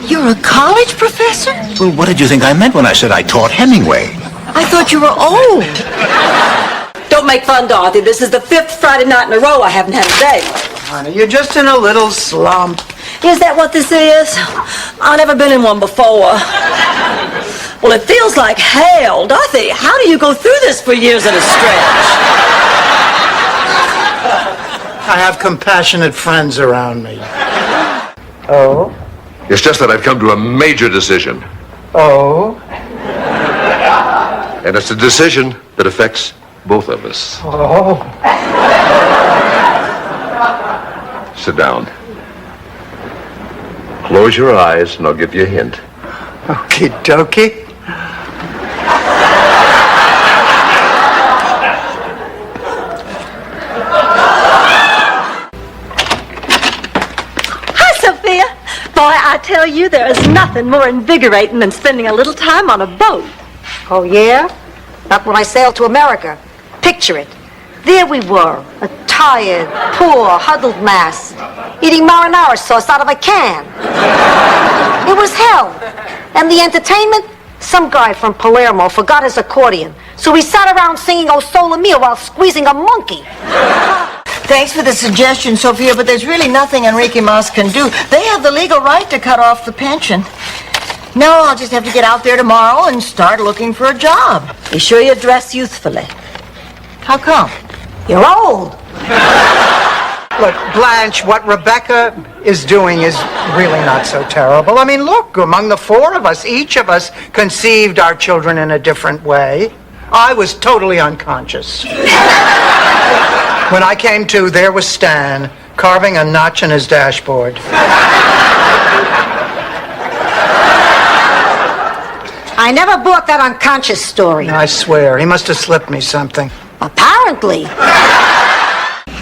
S4: You're a college professor?
S10: Well, what did you think I meant when I said I taught Hemingway?
S4: I thought you were old.
S3: Don't make fun, Dorothy. This is the 5th Friday night in a row I haven't had a date.
S1: Honey, you're just in a little slump.
S3: Is that what this is? I've never been in one before. Well, it feels like hell. Dorothy, how do you go through this for years at a stretch?
S1: I have compassionate friends around me.
S20: Oh? It's just that I've come to a major decision.
S1: Oh?
S20: And it's a decision that affects both of us.
S1: Oh?
S20: Sit down. Close your eyes and I'll give you a hint.
S1: Okie dokie.
S3: Boy, I tell you, there is nothing more invigorating than spending a little time on a boat.
S2: Oh, yeah? Not when I sailed to America. Picture it. There we were, a tired, poor, huddled mass, eating marinara sauce out of a can. It was hell. And the entertainment? Some guy from Palermo forgot his accordion, so we sat around singing O Sole Mio while squeezing a monkey.
S4: Thanks for the suggestion, Sophia, but there's really nothing Enrique Mas can do. They have the legal right to cut off the pension. No, I'll just have to get out there tomorrow and start looking for a job.
S3: Be sure you dress youthfully.
S4: How come?
S3: You're old.
S1: Look, Blanche, what Rebecca is doing is really not so terrible. I mean, look, among the four of us, each of us conceived our children in a different way. I was totally unconscious. When I came to, there was Stan, carving a notch in his dashboard.
S2: I never bought that unconscious story.
S1: I swear, he must have slipped me something.
S2: Apparently.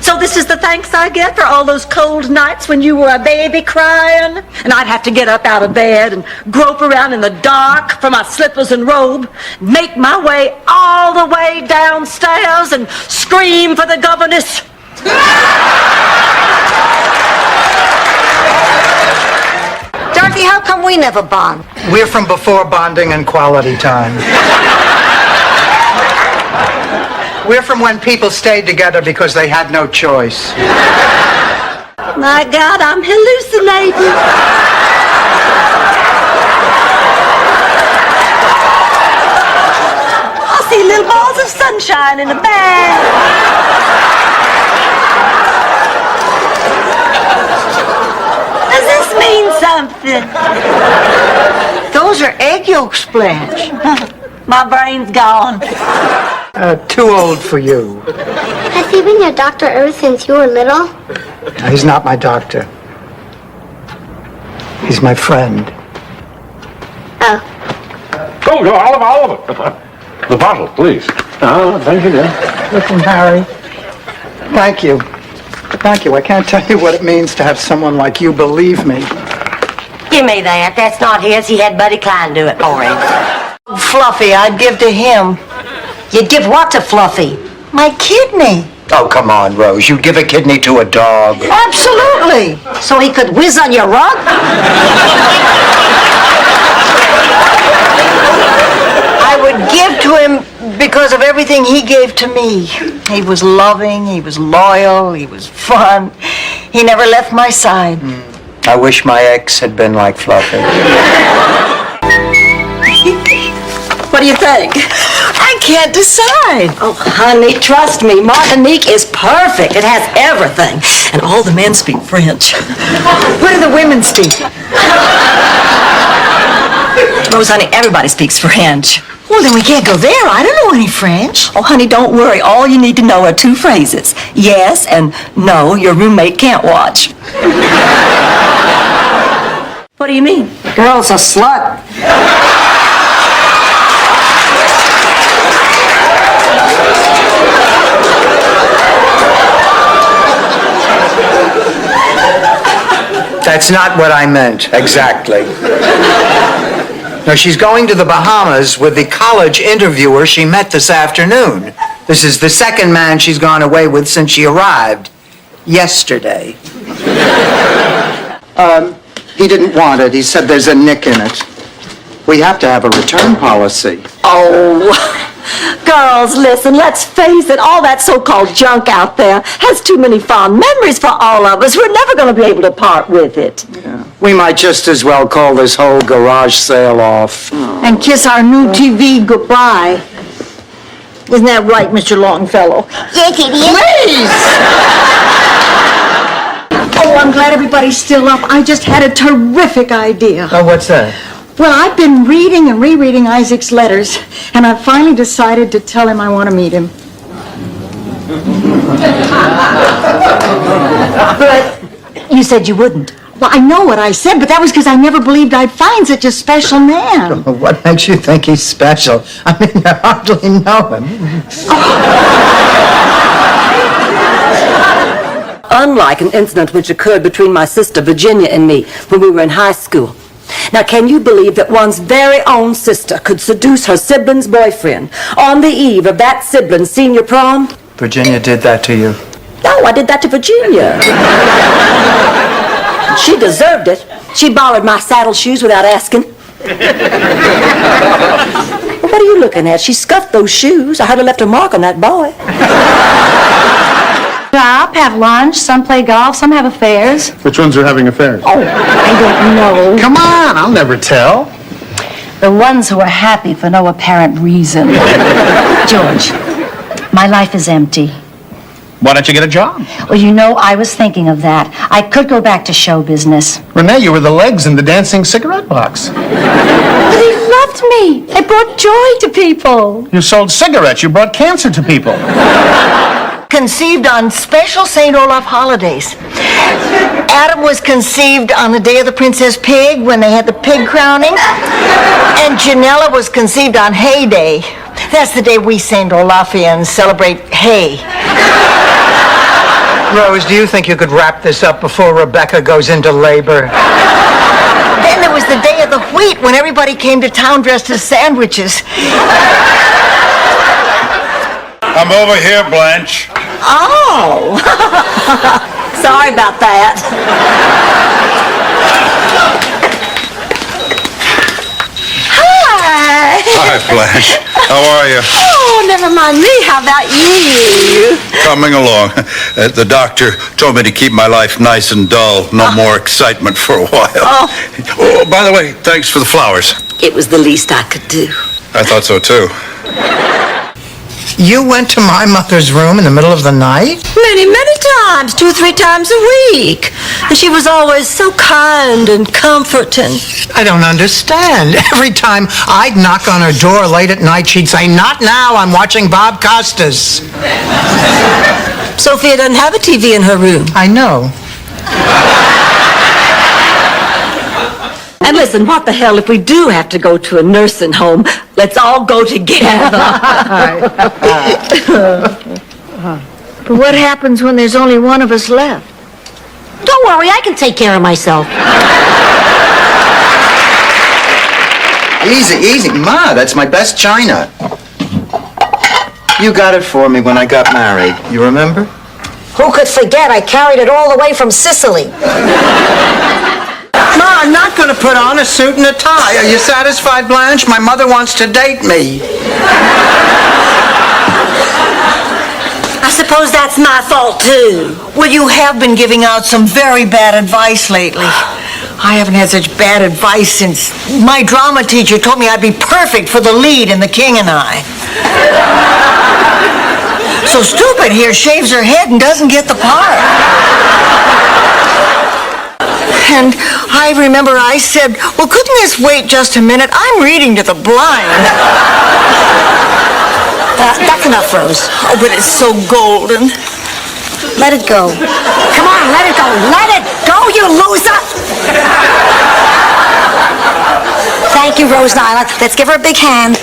S3: So this is the thanks I get for all those cold nights when you were a baby crying? And I'd have to get up out of bed and grope around in the dark for my slippers and robe, make my way all the way downstairs and scream for the governess.
S2: Dorothy, how come we never bond?
S1: We're from before bonding and quality time. We're from when people stayed together because they had no choice.
S3: My God, I'm hallucinating. I see little balls of sunshine in a bag. Does this mean something?
S4: Those are egg yolks. jokes, Blanche.
S3: My brain's gone.
S1: Too old for you.
S13: Has he been your doctor ever since you were little?
S1: He's not my doctor. He's my friend.
S13: Oh.
S20: Oh, no, Oliver. The bottle, please. Oh, thank you, dear.
S1: Listen, Harry. Thank you. Thank you. I can't tell you what it means to have someone like you believe me.
S2: Give me that. That's not his. He had Buddy Klein do it for him.
S4: Fluffy, I'd give to him.
S2: You'd give what to Fluffy?
S4: My kidney.
S1: Oh, come on, Rose. You'd give a kidney to a dog.
S4: Absolutely.
S2: So he could whiz on your rug?
S4: I would give to him because of everything he gave to me. He was loving, he was loyal, he was fun. He never left my side.
S1: I wish my ex had been like Fluffy.
S3: What do you think?
S4: I can't decide.
S3: Oh, honey, trust me, Martinique is perfect. It has everything. And all the men speak French.
S4: What do the women speak?
S3: Rose, honey, everybody speaks French.
S4: Well, then we can't go there. I don't know any French.
S3: Oh, honey, don't worry. All you need to know are two phrases. Yes and no, your roommate can't watch. What do you mean?
S2: The girl's a slut.
S1: That's not what I meant, exactly. No, she's going to the Bahamas with the college interviewer she met this afternoon. This is the second man she's gone away with since she arrived yesterday. He didn't want it. He said there's a nick in it. We have to have a return policy.
S3: Oh, girls, listen, let's face it, all that so-called junk out there has too many fond memories for all of us. We're never going to be able to part with it.
S1: Yeah. We might just as well call this whole garage sale off.
S4: And kiss our new TV goodbye. Isn't that right, Mr. Longfellow?
S13: Yes, it is.
S4: Please! Oh, I'm glad everybody's still up. I just had a terrific idea.
S1: Oh, what's that?
S4: Well, I've been reading and rereading Isaac's letters, and I've finally decided to tell him I want to meet him.
S2: But you said you wouldn't.
S4: Well, I know what I said, but that was because I never believed I'd find such a special man.
S1: What makes you think he's special? I mean, you hardly know him.
S3: Unlike an incident which occurred between my sister Virginia and me when we were in high school. Now, can you believe that one's very own sister could seduce her sibling's boyfriend on the eve of that sibling's senior prom?
S1: Virginia did that to you.
S3: No, I did that to Virginia. She deserved it. She borrowed my saddle shoes without asking. What are you looking at? She scuffed those shoes. I heard her left a mark on that boy.
S18: Shop, have lunch, some play golf, some have affairs.
S12: Which ones are having affairs?
S18: Oh, I don't know.
S12: Come on, I'll never tell.
S18: The ones who are happy for no apparent reason. George, my life is empty.
S12: Why don't you get a job?
S18: Well, you know, I was thinking of that. I could go back to show business.
S12: Renee, you were the legs in the dancing cigarette box.
S18: But they loved me. I brought joy to people.
S12: You sold cigarettes. You brought cancer to people.
S4: Conceived on special St. Olaf holidays. Adam was conceived on the day of the Princess Pig when they had the pig crowning. And Janella was conceived on Hay Day. That's the day we St. Olafians celebrate hay.
S1: Rose, do you think you could wrap this up before Rebecca goes into labor?
S4: Then there was the day of the wheat when everybody came to town dressed as sandwiches.
S10: I'm over here, Blanche.
S3: Oh! Sorry about that. Hi!
S10: Hi, Blanche. How are you?
S3: Oh, never mind me. How about you?
S10: Coming along. The doctor told me to keep my life nice and dull. No more excitement for a while. Oh, by the way, thanks for the flowers.
S3: It was the least I could do.
S10: I thought so, too.
S1: You went to my mother's room in the middle of the night?
S3: Many, many times, 2-3 times a week. And she was always so kind and comforting.
S1: I don't understand. Every time I'd knock on her door late at night, she'd say, "Not now, I'm watching Bob Costas."
S3: Sophia doesn't have a TV in her room.
S1: I know.
S3: And listen, what the hell, if we do have to go to a nursing home, let's all go together.
S4: But what happens when there's only one of us left?
S2: Don't worry, I can take care of myself.
S14: Easy, easy. Ma, that's my best china. You got it for me when I got married. You remember?
S2: Who could forget? I carried it all the way from Sicily.
S1: Ma, I'm not going to put on a suit and a tie. Are you satisfied, Blanche? My mother wants to date me.
S3: I suppose that's my fault, too.
S4: Well, you have been giving out some very bad advice lately. I haven't had such bad advice since my drama teacher told me I'd be perfect for the lead in The King and I. So Stupid here shaves her head and doesn't get the part. And I remember I said, well, couldn't this wait just a minute? I'm reading to the blind.
S2: That's enough, Rose.
S4: Oh, but it's so golden.
S2: Let it go. Come on, let it go. Let it go, you loser! Thank you, Rose Nyla. Let's give her a big hand.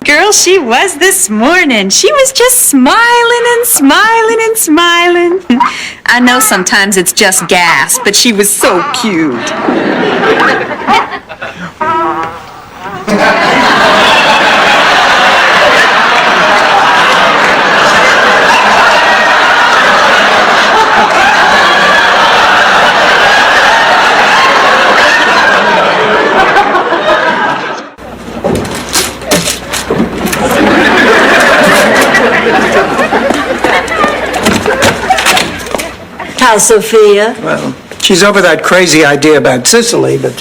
S21: Girl, she was this morning. She was just smiling and smiling and smiling. I know sometimes it's just gas, but she was so cute.
S3: How's Sophia?
S1: Well, she's over that crazy idea about Sicily, but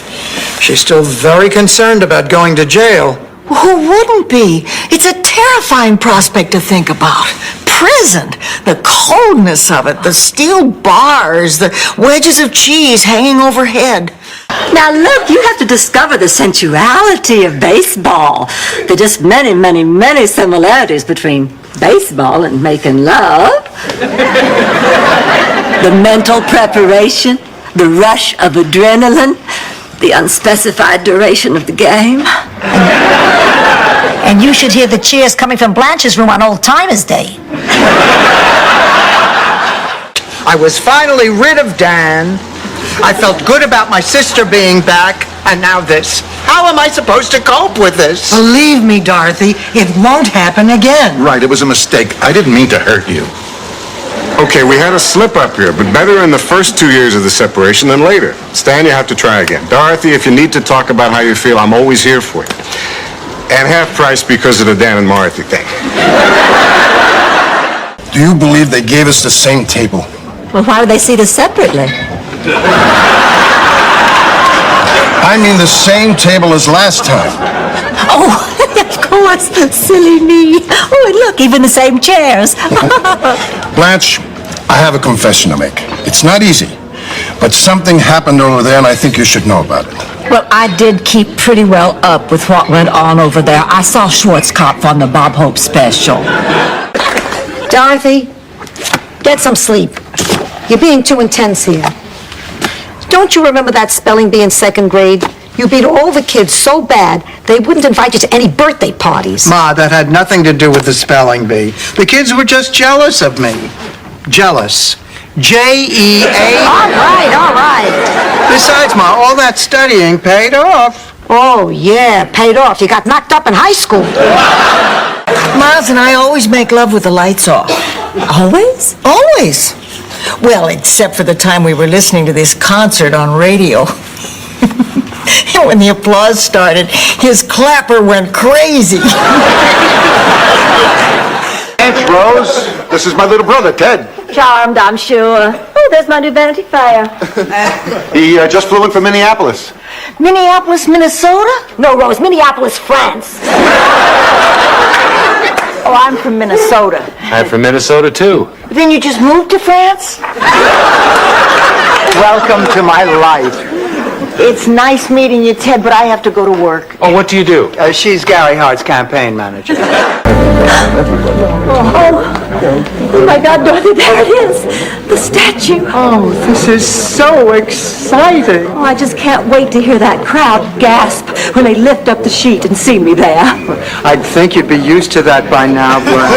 S1: she's still very concerned about going to jail.
S4: Who wouldn't be? It's a terrifying prospect to think about. Prison, the coldness of it, the steel bars, the wedges of cheese hanging overhead.
S3: Now look, you have to discover the sensuality of baseball. There are just many, many, many similarities between baseball and making love. The mental preparation, the rush of adrenaline, the unspecified duration of the game.
S2: And you should hear the cheers coming from Blanche's room on Old Timers Day.
S1: I was finally rid of Dan. I felt good about my sister being back, and now this. How am I supposed to cope with this?
S5: Believe me, Dorothy, it won't happen again.
S12: Right, it was a mistake. I didn't mean to hurt you.
S23: Okay, we had a slip up here, but better in the first 2 years of the separation than later. Stan, you have to try again. Dorothy, if you need to talk about how you feel, I'm always here for you. And half price because of the Dan and Dorothy thing.
S12: Do you believe they gave us the same table?
S3: Well, why would they see this separately?
S12: I mean the same table as last time.
S3: Oh, of course, silly me. Oh, and look, even the same chairs.
S12: Blanche, I have a confession to make. It's not easy, but something happened over there and I think you should know about it.
S24: Well, I did keep pretty well up with what went on over there. I saw Schwarzkopf on the Bob Hope special.
S2: Dorothy, get some sleep. You're being too intense here. Don't you remember that spelling bee in second grade? You beat all the kids so bad, they wouldn't invite you to any birthday parties.
S1: Ma, that had nothing to do with the spelling bee. The kids were just jealous of me. Jealous. J-E-A.
S2: All right.
S1: Besides, Ma, all that studying paid off.
S2: Oh, yeah, paid off. You got knocked up in high school.
S4: Miles and I always make love with the lights off.
S2: Always?
S4: Always. Well, except for the time we were listening to this concert on radio. And when the applause started, his clapper went crazy.
S19: Thanks, Rose.
S23: This is my little brother, Ted.
S3: Charmed, I'm sure. Oh, there's my new Vanity Fair.
S23: He just flew in from Minneapolis.
S4: Minneapolis, Minnesota?
S3: No, Rose, Minneapolis, France.
S4: Oh, I'm from Minnesota.
S23: I'm from Minnesota, too.
S4: Then you just moved to France?
S1: Welcome to my life.
S4: It's nice meeting you, Ted, but I have to go to work.
S23: Oh, what do you do?
S1: She's Gary Hart's campaign manager.
S3: Oh my God, Dorothy, there it is. The statue.
S1: Oh, this is so exciting.
S3: Oh, I just can't wait to hear that crowd gasp when they lift up the sheet and see me there.
S1: I'd think you'd be used to that by now, Brad.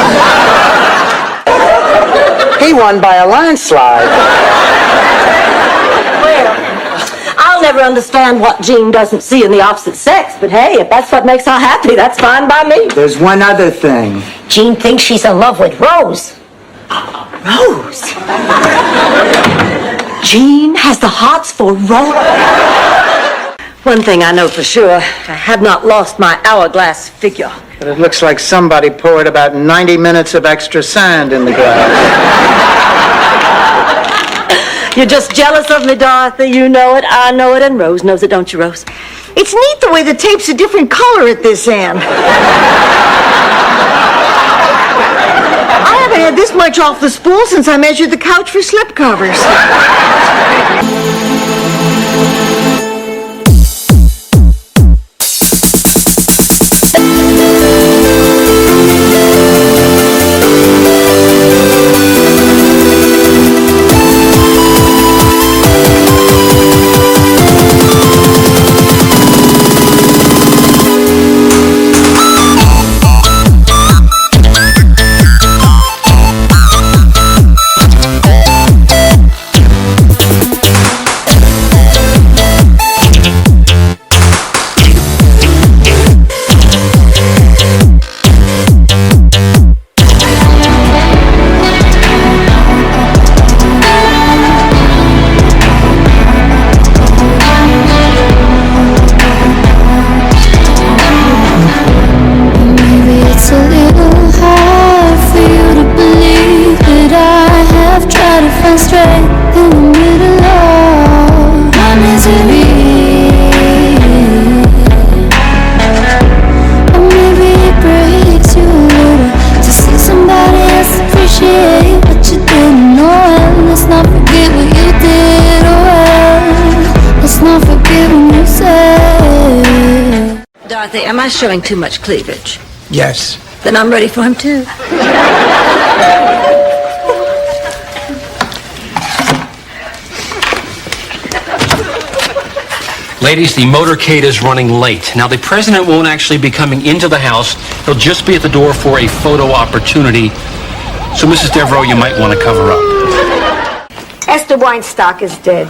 S1: He won by a landslide.
S3: I'll never understand what Jean doesn't see in the opposite sex, but hey, if that's what makes her happy, that's fine by me.
S1: There's one other thing.
S2: Jean thinks she's in love with Rose.
S3: Rose? Jean has the hots for Rose? One thing I know for sure, I have not lost my hourglass figure.
S1: But it looks like somebody poured about 90 minutes of extra sand in the glass.
S3: You're just jealous of me, Dorothy. You know it, I know it, and Rose knows it, don't you, Rose?
S4: It's neat the way the tape's a different color at this end. I haven't had this much off the spool since I measured the couch for slipcovers.
S3: Dorothy, am I showing too much cleavage?
S1: Yes.
S3: Then I'm ready for him too.
S15: Ladies, the motorcade is running late. Now, the president won't actually be coming into the house. He'll just be at the door for a photo opportunity. So, Mrs. Devereaux, you might want to cover up.
S2: Esther Weinstock is dead.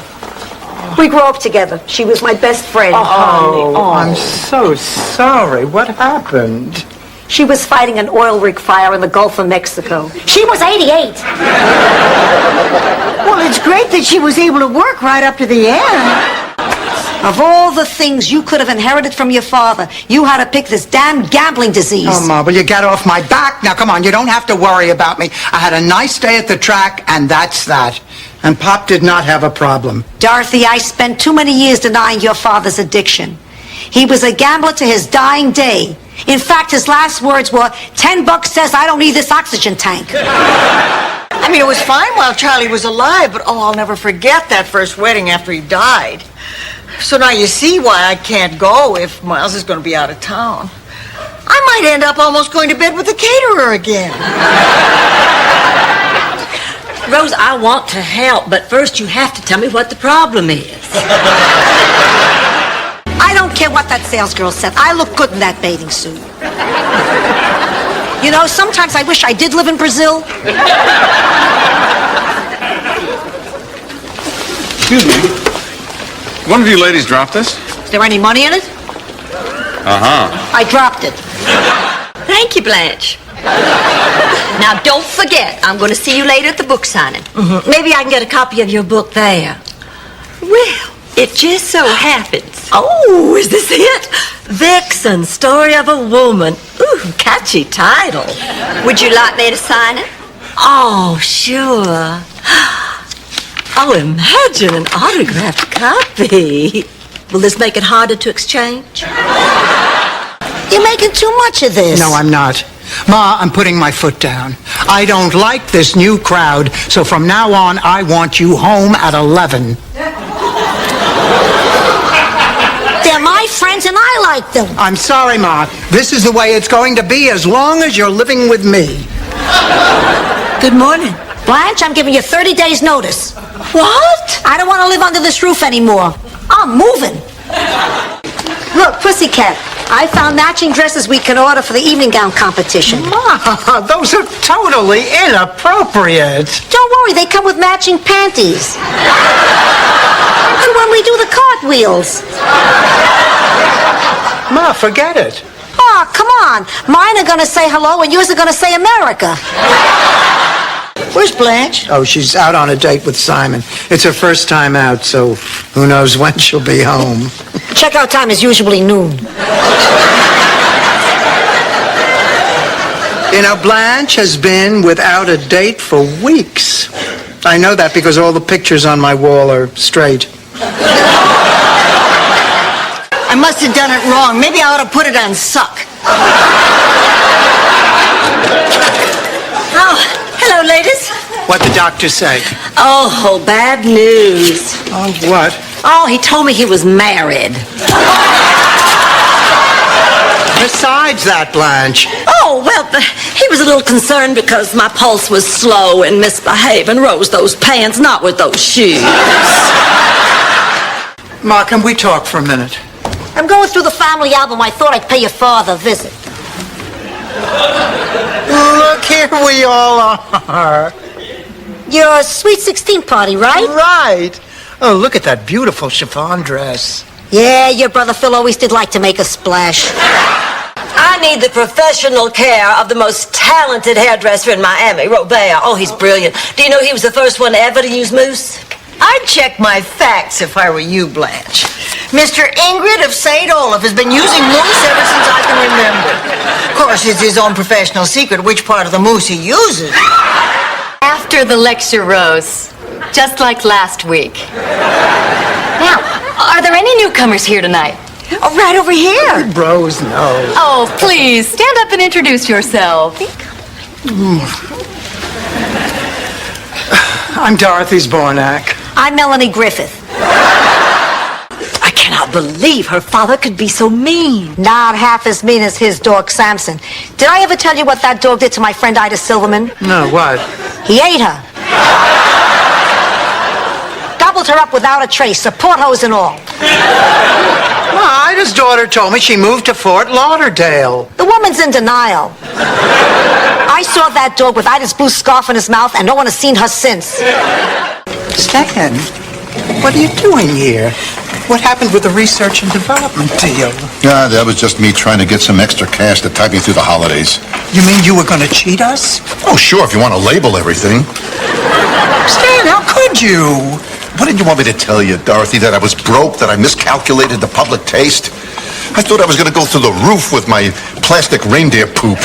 S2: We grew up together. She was my best friend.
S1: Oh, I'm so sorry. What happened?
S2: She was fighting an oil rig fire in the Gulf of Mexico. She was 88.
S4: Well, it's great that she was able to work right up to the end.
S2: Of all the things you could have inherited from your father, you had to pick this damn gambling disease.
S1: Oh, Ma, will you get off my back? Now, come on, you don't have to worry about me. I had a nice day at the track, and that's that. And Pop did not have a problem.
S2: Dorothy, I spent too many years denying your father's addiction. He was a gambler to his dying day. In fact, his last words were, $10 says I don't need this oxygen tank.
S4: I mean, it was fine while Charlie was alive, but I'll never forget that first wedding after he died. So now you see why I can't go if Miles is going to be out of town. I might end up almost going to bed with the caterer again.
S3: Rose, I want to help, but first you have to tell me what the problem is.
S2: I don't care what that salesgirl said. I look good in that bathing suit. You know, sometimes I wish I did live in Brazil.
S17: Excuse me. One of you ladies dropped this?
S2: Is there any money in it?
S17: Uh-huh.
S2: I dropped it.
S7: Thank you, Blanche. Now, don't forget, I'm going to see you later at the book signing.
S3: Mm-hmm. Maybe I can get a copy of your book there.
S7: Well, it just so happens.
S3: Oh, is this it? Vixen, Story of a Woman. Ooh, catchy title.
S7: Would you like me to sign it?
S3: Oh, sure. Oh, imagine an autographed copy. Will this make it harder to exchange?
S2: You're making too much of this.
S1: No, I'm not. Ma, I'm putting my foot down. I don't like this new crowd, so from now on, I want you home at 11.
S2: They're my friends and I like them.
S1: I'm sorry, Ma. This is the way it's going to be as long as you're living with me.
S2: Good morning. Blanche, I'm giving you 30 days notice. What? I don't want to live under this roof anymore. I'm moving. Look, Pussycat, I found matching dresses we can order for the evening gown competition.
S1: Ma, those are totally inappropriate.
S2: Don't worry, they come with matching panties. And when we do the cartwheels.
S1: Ma, forget it.
S2: Oh, come on. Mine are going to say hello and yours are going to say America. Where's Blanche?
S1: Oh, she's out on a date with Simon. It's her first time out, so who knows when she'll be home.
S2: Checkout time is usually noon.
S1: You know, Blanche has been without a date for weeks. I know that because all the pictures on my wall are straight.
S4: I must have done it wrong. Maybe I ought to put it on suck.
S3: Oh, hello, ladies.
S1: What'd the doctor say?
S3: Oh, bad news.
S1: Oh, what?
S3: Oh, he told me he was married.
S1: Besides that, Blanche.
S3: Oh, well, he was a little concerned because my pulse was slow and misbehaving. Rose, those pants, not with those shoes.
S1: Ma, can we talk for a minute?
S2: I'm going through the family album. I thought I'd pay your father a visit.
S1: Look, here we all are.
S2: Your Sweet 16 party, right?
S1: Right. Oh, look at that beautiful chiffon dress.
S2: Yeah, your brother Phil always did like to make a splash.
S3: I need the professional care of the most talented hairdresser in Miami, Robert. Oh, he's brilliant. Do you know he was the first one ever to use mousse?
S4: I'd check my facts if I were you, Blanche. Mr. Ingrid of St. Olaf has been using mousse ever since I can remember. Of course, it's his own professional secret which part of the mousse he uses.
S18: After the lecture, Rose. Just like last week. Now, are there any newcomers here tonight?
S4: Oh, right over here.
S1: Rose, no.
S18: Oh, please, stand up and introduce yourself.
S1: I'm Dorothy Zbornak.
S2: I'm Melanie Griffith.
S3: I cannot believe her father could be so mean.
S2: Not half as mean as his dog, Samson. Did I ever tell you what that dog did to my friend Ida Silverman?
S1: No, what?
S2: He ate her. Gobbled her up without a trace, support hose and all.
S1: Well, Ida's daughter told me she moved to Fort Lauderdale.
S2: The woman's in denial. I saw that dog with Ida's blue scarf in his mouth, and no one has seen her since.
S1: Stan, what are you doing here? What happened with the research and development deal?
S12: That was just me trying to get some extra cash to tide me through the holidays.
S1: You mean you were going to cheat us?
S12: Oh, sure, if you want to label everything.
S1: Stan, how could you?
S12: What did you want me to tell you, Dorothy? That I was broke? That I miscalculated the public taste? I thought I was going to go through the roof with my plastic reindeer poop.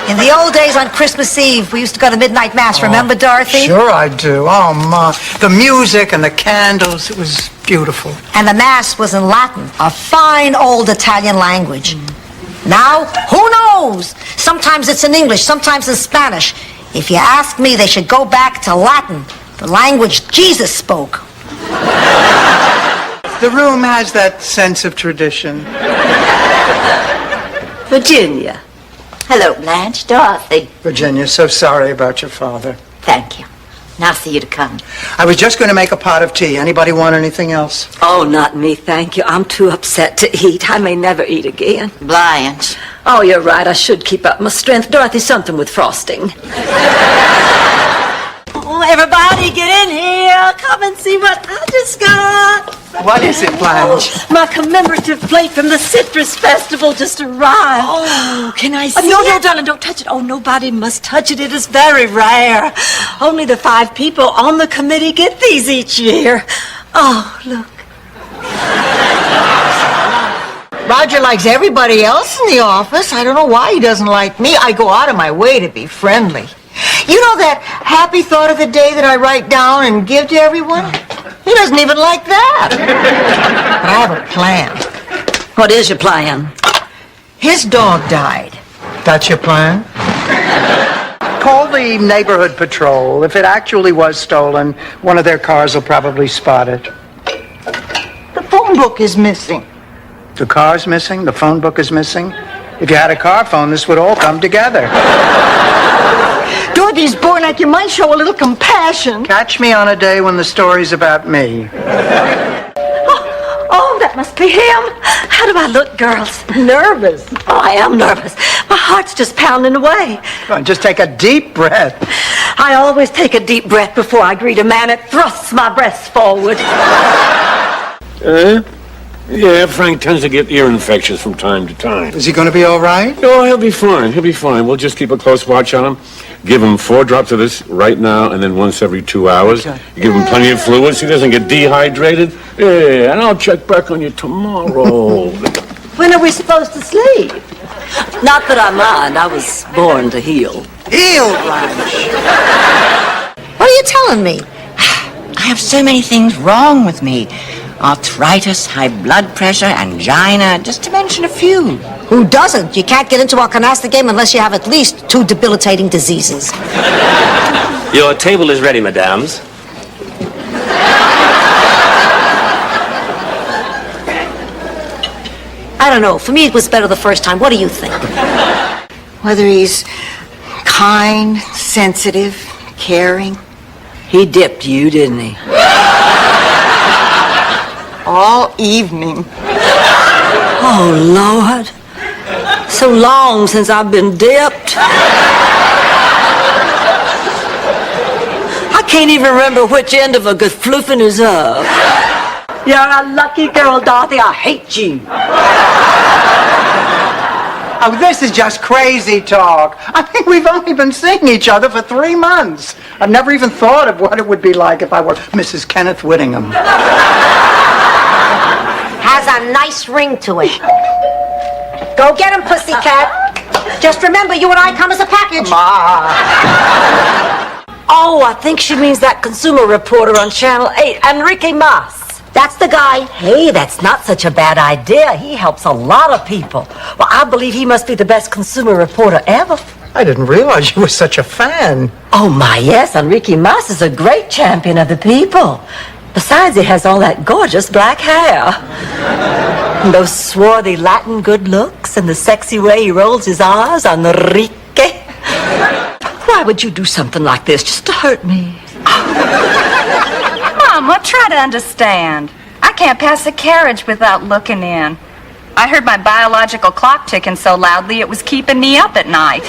S2: In the old days on Christmas Eve, we used to go to midnight mass. Remember, Dorothy?
S1: Sure I do. Oh, Ma. The music and the candles, it was beautiful.
S2: And the mass was in Latin, a fine old Italian language. Now, who knows? Sometimes it's in English, sometimes in Spanish. If you ask me, they should go back to Latin, the language Jesus spoke.
S1: The room has that sense of tradition.
S3: Virginia. Hello, Blanche. Dorothy.
S1: Virginia, so sorry about your father.
S3: Thank you. Nice of you to come.
S1: I was just going to make a pot of tea. Anybody want anything else?
S3: Oh, not me, thank you. I'm too upset to eat. I may never eat again.
S4: Blanche.
S3: Oh, you're right. I should keep up my strength. Dorothy, something with frosting. Oh, everybody get in here. Come and see what I just got.
S1: What is it, Blanche?
S3: My commemorative plate from the Citrus Festival just arrived.
S4: Oh, can I see
S3: No,
S4: it?
S3: darling, don't touch it. Oh, nobody must touch it. It is very rare. Only the 5 people on the committee get these each year. Oh, look.
S4: Roger likes everybody else in the office. I don't know why he doesn't like me. I go out of my way to be friendly. You know that happy thought of the day that I write down and give to everyone? He doesn't even like that. But I have a plan.
S3: What is your plan?
S4: His dog died.
S1: That's your plan? Call the neighborhood patrol. If it actually was stolen, one of their cars will probably spot it.
S4: The phone book is missing.
S1: The car's missing, the phone book is missing. If you had a car phone, this would all come together.
S4: Dorothy's born like you might show a little compassion.
S1: Catch me on a day when the story's about me.
S3: Oh, that must be him. How do I look, girls?
S4: Nervous.
S3: Oh, I am nervous. My heart's just pounding away.
S1: Come on, just take a deep breath.
S3: I always take a deep breath before I greet a man. It thrusts my breasts forward.
S6: Yeah, Frank tends to get ear infections from time to time.
S1: Is he going to be all right?
S6: Oh, he'll be fine. He'll be fine. We'll just keep a close watch on him. Give him 4 drops of this right now and then once every 2 hours.
S1: Okay.
S6: You give him plenty of fluids so he doesn't get dehydrated. Yeah, and I'll check back on you tomorrow.
S3: When are we supposed to sleep? Not that I mind. I was born to heal.
S1: Heal, Blanche.
S2: What are you telling me?
S8: I have so many things wrong with me. Arthritis, high blood pressure, angina, just to mention a few.
S2: Who doesn't? You can't get into our canasta game unless you have at least 2 debilitating diseases.
S9: Your table is ready, mesdames.
S2: I don't know. For me, it was better the first time. What do you think?
S4: Whether he's kind, sensitive, caring.
S3: He dipped you, didn't he?
S4: All evening.
S3: Oh, Lord. So long since I've been dipped. I can't even remember which end of a geflufen is up. You're a lucky girl, Dorothy. I hate you.
S1: Oh, this is just crazy talk. I think we've only been seeing each other for 3 months. I've never even thought of what it would be like if I were Mrs. Kenneth Whittingham.
S2: Has a nice ring to it. Go get him, pussycat. Just remember, you and I come as a package.
S1: Ma.
S3: Oh, I think she means that consumer reporter on Channel 8, Enrique Mas.
S2: That's the guy.
S3: Hey, that's not such a bad idea. He helps a lot of people. Well, I believe he must be the best consumer reporter ever.
S1: I didn't realize you were such a fan.
S3: Oh, my, yes. Enrique Mas is a great champion of the people. Besides, he has all that gorgeous black hair. And those swarthy Latin good looks and the sexy way he rolls his R's, Enrique. Why would you do something like this just to hurt me?
S21: Mama, try to understand. I can't pass a carriage without looking in. I heard my biological clock ticking so loudly it was keeping me up at night.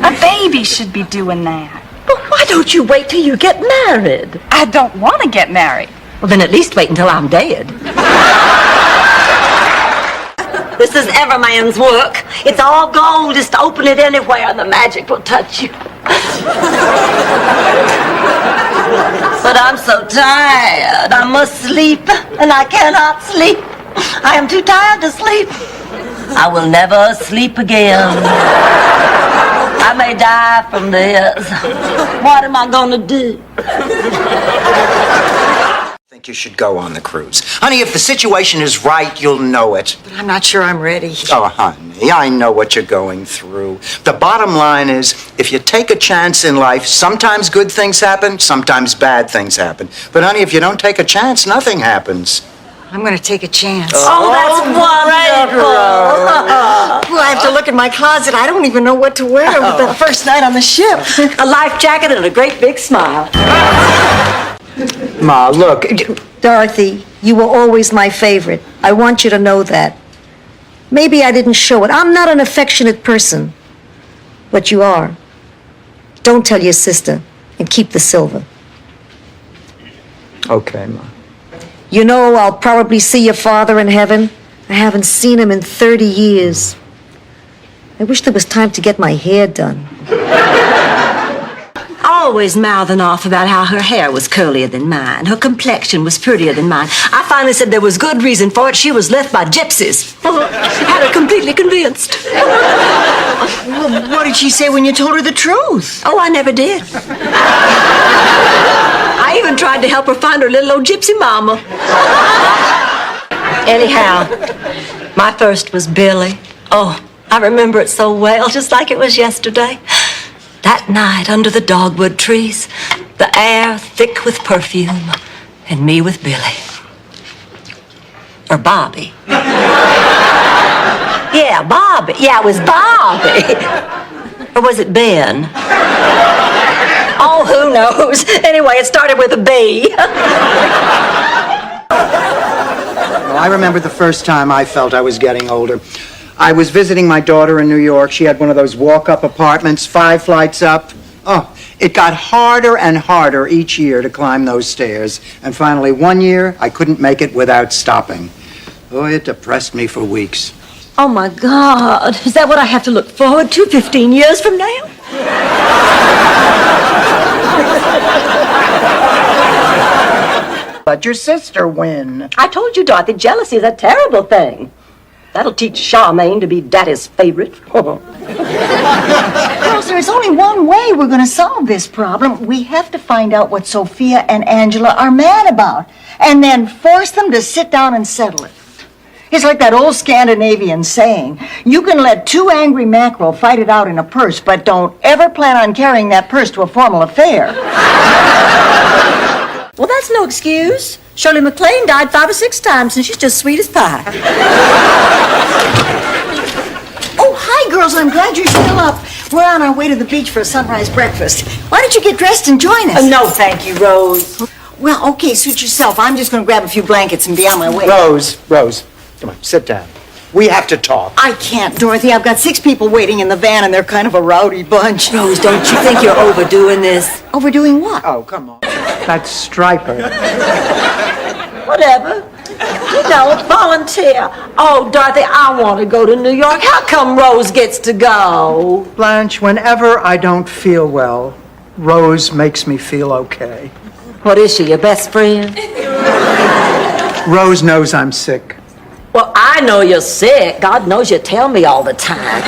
S21: A baby should be doing that.
S3: But why don't you wait till you get married?
S21: I don't want to get married.
S3: Well, then at least wait until I'm dead. This is Everman's work. It's all gold. Just open it anywhere and the magic will touch you. But I'm so tired. I must sleep, and I cannot sleep. I am too tired to sleep. I will never sleep again. I may die from this. What am I going to do?
S14: I think you should go on the cruise. Honey, if the situation is right, you'll know it.
S4: But I'm not sure I'm ready.
S14: Oh, honey, I know what you're going through. The bottom line is, if you take a chance in life, sometimes good things happen, sometimes bad things happen. But honey, if you don't take a chance, nothing happens.
S4: I'm going to take a chance.
S3: Oh, that's wonderful.
S4: Well, I have to look in my closet. I don't even know what to wear with the first night on the ship.
S3: A life jacket and a great big smile.
S1: Ma, look.
S2: Dorothy, you were always my favorite. I want you to know that. Maybe I didn't show it. I'm not an affectionate person. But you are. Don't tell your sister and keep the silver.
S1: Okay, Ma.
S2: You know, I'll probably see your father in heaven. I haven't seen him in 30 years. I wish there was time to get my hair done.
S3: Oh, always mouthing off about how her hair was curlier than mine, her complexion was prettier than mine. I finally said there was good reason for it. She was left by gypsies. Had her completely convinced.
S4: Well, what did she say when you told her the truth?
S3: Oh, I never did. I even tried to help her find her little old gypsy mama. Anyhow, my first was Billy. Oh, I remember it so well, just like it was yesterday. That night under the dogwood trees, the air thick with perfume, and me with Billy. Or Bobby. Yeah, Bobby. Yeah, it was Bobby. Or was it Ben? Oh, who knows? Anyway, it started with a B.
S14: Well, I remember the first time I felt I was getting older. I was visiting my daughter in New York. She had one of those walk-up apartments, 5 flights up. Oh, it got harder and harder each year to climb those stairs. And finally, one year, I couldn't make it without stopping. Oh, it depressed me for weeks.
S3: Oh, my God. Is that what I have to look forward to 15 years from now?
S14: Let your sister win.
S3: I told you, Dorothy, jealousy is a terrible thing. That'll teach Charmaine to be Daddy's favorite.
S4: Girls, there's only one way we're going to solve this problem. We have to find out what Sophia and Angela are mad about, and then force them to sit down and settle it. It's like that old Scandinavian saying, you can let 2 angry mackerel fight it out in a purse, but don't ever plan on carrying that purse to a formal affair.
S3: Well, that's no excuse. Shirley MacLaine died 5 or 6 times, and she's just sweet as pie.
S4: Oh, hi, girls. I'm glad you're still up. We're on our way to the beach for a sunrise breakfast. Why don't you get dressed and join us?
S3: No, thank you, Rose.
S4: Well, okay, suit yourself. I'm just going to grab a few blankets and be on my way.
S14: Rose, come on, sit down. We have to talk.
S4: I can't, Dorothy. I've got 6 people waiting in the van, and they're kind of a rowdy bunch.
S3: Rose, don't you think you're overdoing this?
S4: Overdoing what?
S14: Oh, come on. That's Stryper.
S3: Whatever. You know, volunteer. Oh, Dorothy, I want to go to New York. How come Rose gets to go?
S1: Blanche, whenever I don't feel well, Rose makes me feel okay.
S3: What is she, your best friend?
S1: Rose knows I'm sick.
S3: Well, I know you're sick. God knows you tell me all the time.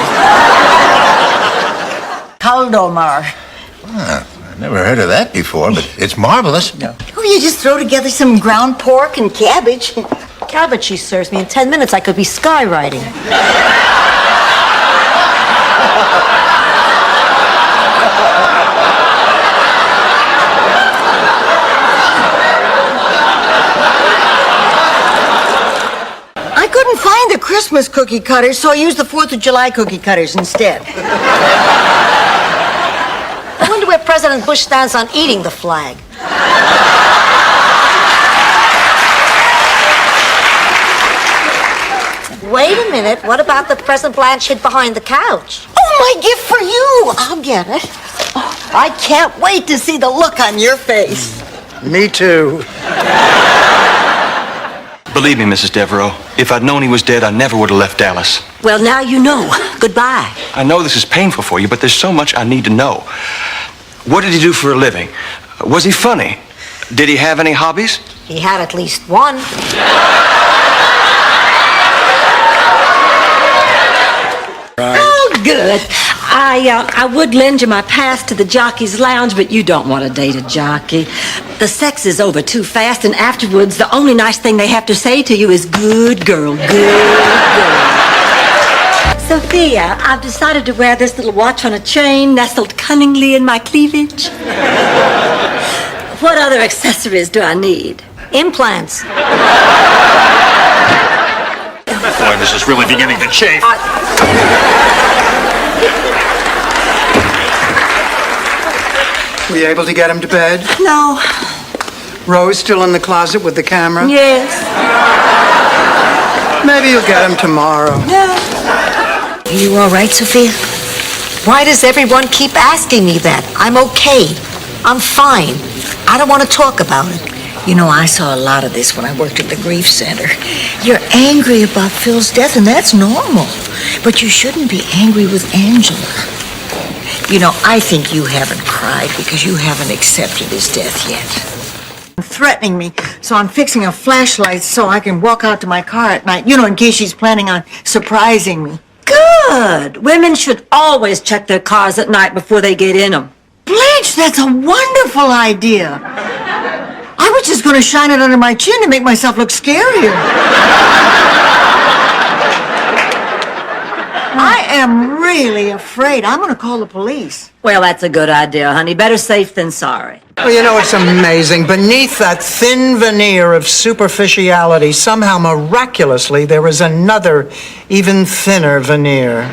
S4: Caldomar.
S12: I've never heard of that before, but it's marvelous.
S4: Oh, you just throw together some ground pork and cabbage.
S2: Cabbage she serves me. In 10 minutes, I could be skywriting.
S4: I couldn't find the Christmas cookie cutters, so I used the 4th of July cookie cutters instead.
S2: I wonder where President Bush stands on eating the flag. Wait a minute. What about the present Blanche hid behind the couch?
S4: Oh, my gift for you! I'll get it. Oh, I can't wait to see the look on your face.
S1: Me too.
S11: Believe me, Mrs. Devereaux, if I'd known he was dead, I never would have left Dallas.
S3: Well, now you know. Goodbye.
S11: I know this is painful for you, but there's so much I need to know. What did he do for a living? Was he funny? Did he have any hobbies?
S2: He had at least one.
S3: Oh, good. I would lend you my pass to the Jockey's Lounge, but you don't want to date a jockey. The sex is over too fast, and afterwards, the only nice thing they have to say to you is, good girl, good girl. Sophia, I've decided to wear this little watch on a chain nestled cunningly in my cleavage. What other accessories do I need?
S2: Implants.
S12: Boy, this is really beginning to chafe.
S1: Were you able to get him to bed?
S3: No.
S1: Rose still in the closet with the camera?
S3: Yes.
S1: Maybe you'll get him tomorrow.
S2: Are you all right, Sophia? Why does everyone keep asking me that? I'm okay. I'm fine. I don't want to talk about it.
S4: You know, I saw a lot of this when I worked at the Grief Center. You're angry about Phil's death, and that's normal. But you shouldn't be angry with Angela. You know, I think you haven't cried because you haven't accepted his death yet. Threatening me, so I'm fixing a flashlight so I can walk out to my car at night, you know, in case she's planning on surprising me.
S3: Good. Women should always check their cars at night before they get in them.
S4: Blanche, that's a wonderful idea. I was just going to shine it under my chin to make myself look scarier. I am really afraid. I'm going to call the police.
S3: Well, that's a good idea, honey. Better safe than sorry.
S1: Well, you know, it's amazing. Beneath that thin veneer of superficiality, somehow miraculously, there is another, even thinner veneer.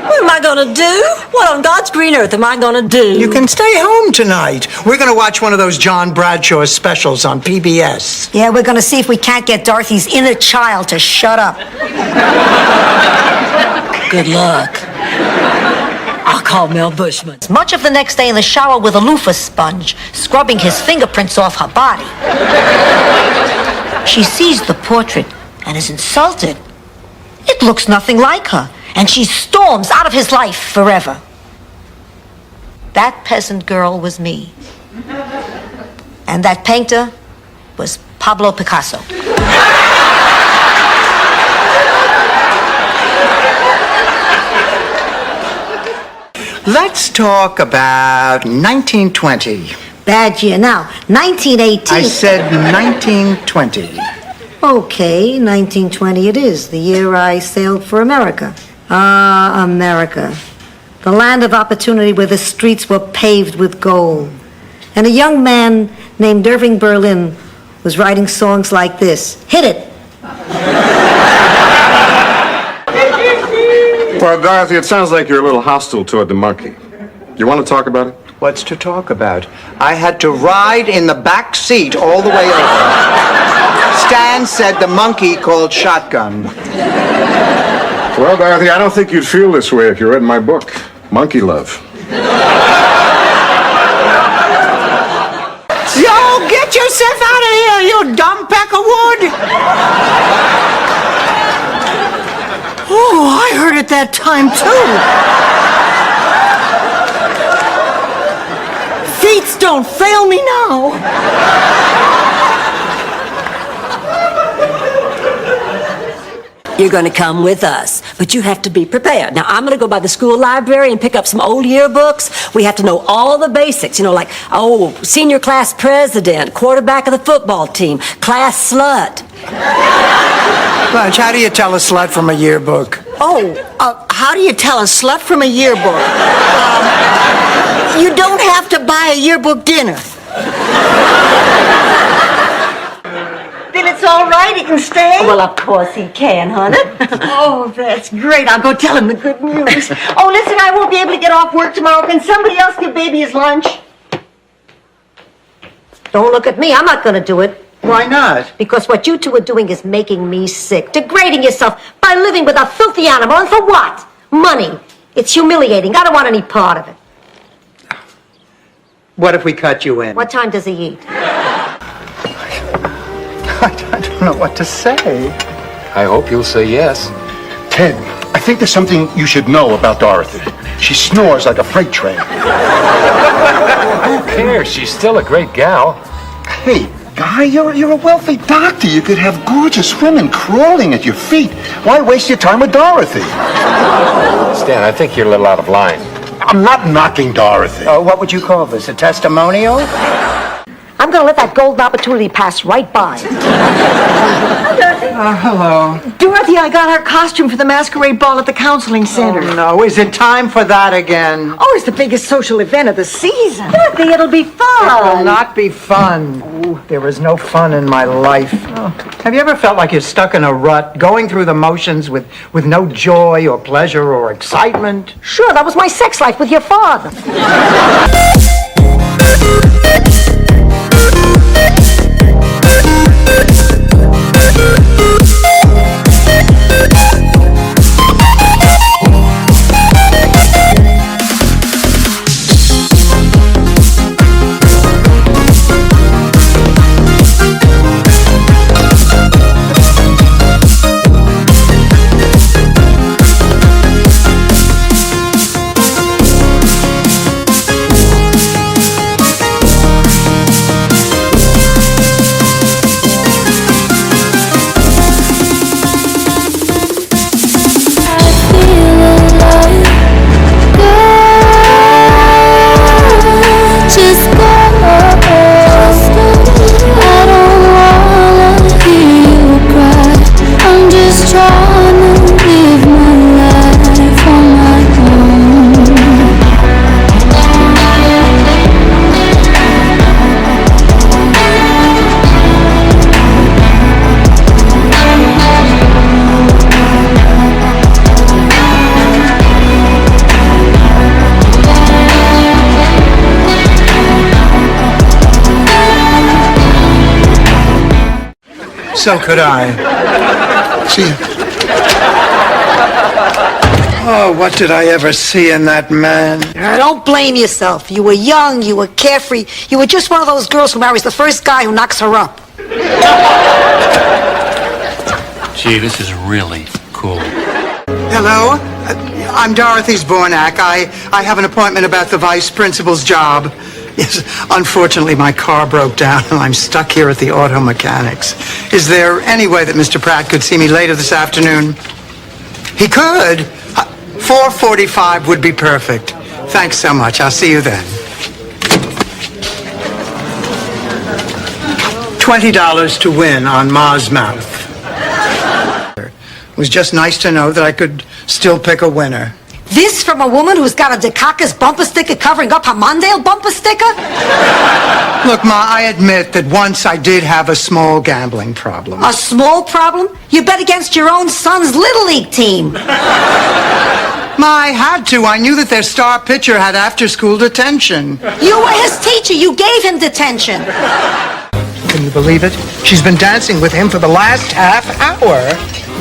S3: What am I gonna do? What on God's green earth am I gonna do?
S1: You can stay home tonight. We're gonna watch one of those John Bradshaw specials on PBS.
S2: Yeah, we're gonna see if we can't get Dorothy's inner child to shut up.
S3: Good luck. I'll call Mel Bushman.
S2: Much of the next day in the shower with a loofah sponge, scrubbing his fingerprints off her body. She sees the portrait and is insulted. It looks nothing like her, and she storms out of his life forever. That peasant girl was me. And that painter was Pablo Picasso.
S1: Let's talk about 1920.
S2: Bad year. Now, 1918.
S1: I said 1920.
S2: Okay, 1920 it is, the year I sailed for America. Ah, America. The land of opportunity where the streets were paved with gold. And a young man named Irving Berlin was writing songs like this. Hit it!
S23: Well, Dorothy, it sounds like you're a little hostile toward the monkey. You want to talk about it?
S14: What's to talk about? I had to ride in the back seat all the way over. Stan said the monkey called shotgun.
S23: Well, Dorothy, I don't think you'd feel this way if you read my book, Monkey Love.
S1: Yo, get yourself out of here, you dumb peck of wood!
S4: Oh, I heard it that time, too. Feats don't fail me now.
S3: You're going to come with us, but you have to be prepared. Now, I'm going to go by the school library and pick up some old yearbooks. We have to know all the basics, you know, like, senior class president, quarterback of the football team, class slut.
S1: Blanche, how do you tell a slut from a yearbook?
S4: How do you tell a slut from a yearbook? You don't have to buy a yearbook dinner. Then it's all right, he can stay?
S3: Well, of course he can, honey.
S4: Oh, that's great. I'll go tell him the good news. Oh, listen, I won't be able to get off work tomorrow. Can somebody else give baby his lunch?
S2: Don't look at me, I'm not gonna do it.
S14: Why not?
S2: Because what you two are doing is making me sick. Degrading yourself by living with a filthy animal. And for what? Money. It's humiliating. I don't want any part of it.
S14: What if we cut you in?
S2: What time does he eat?
S14: I don't know what to say.
S23: I hope you'll say yes.
S12: Ted, I think there's something you should know about Dorothy. She snores like a freight train.
S23: Who cares? She's still a great gal.
S12: Hey, Guy, you're a wealthy doctor. You could have gorgeous women crawling at your feet. Why waste your time with Dorothy?
S23: Stan, I think you're a little out of line.
S12: I'm not knocking Dorothy.
S14: What would you call this, a testimonial?
S2: I'm gonna let that golden opportunity pass right by.
S14: Hello.
S4: Dorothy, I got her costume for the masquerade ball at the counseling center.
S14: Oh, no, is it time for that again?
S4: Oh, it's the biggest social event of the season.
S3: Dorothy, it'll be fun.
S14: It will not be fun. Ooh, there is no fun in my life. Oh. Have you ever felt like you're stuck in a rut, going through the motions with no joy or pleasure or excitement?
S2: Sure, that was my sex life with your father.
S1: So could I. See you. Oh, what did I ever see in that man?
S2: Don't blame yourself. You were young, you were carefree. You were just one of those girls who marries the first guy who knocks her up.
S15: Gee, this is really cool.
S1: Hello? I'm Dorothy Zbornak. I have an appointment about the vice principal's job. Yes, unfortunately, my car broke down and I'm stuck here at the auto mechanics. Is there any way that Mr. Pratt could see me later this afternoon? He could. 4:45 would be perfect. Thanks so much. I'll see you then. $20 to win on Ma's Mouth. It was just nice to know that I could still pick a winner.
S2: This from a woman who's got a Dukakis bumper sticker covering up her Mondale bumper sticker?
S1: Look, Ma, I admit that once I did have a small gambling problem.
S2: A small problem? You bet against your own son's Little League team.
S1: Ma, I had to. I knew that their star pitcher had after-school detention.
S2: You were his teacher. You gave him detention.
S1: Can you believe it? She's been dancing with him for the last half hour.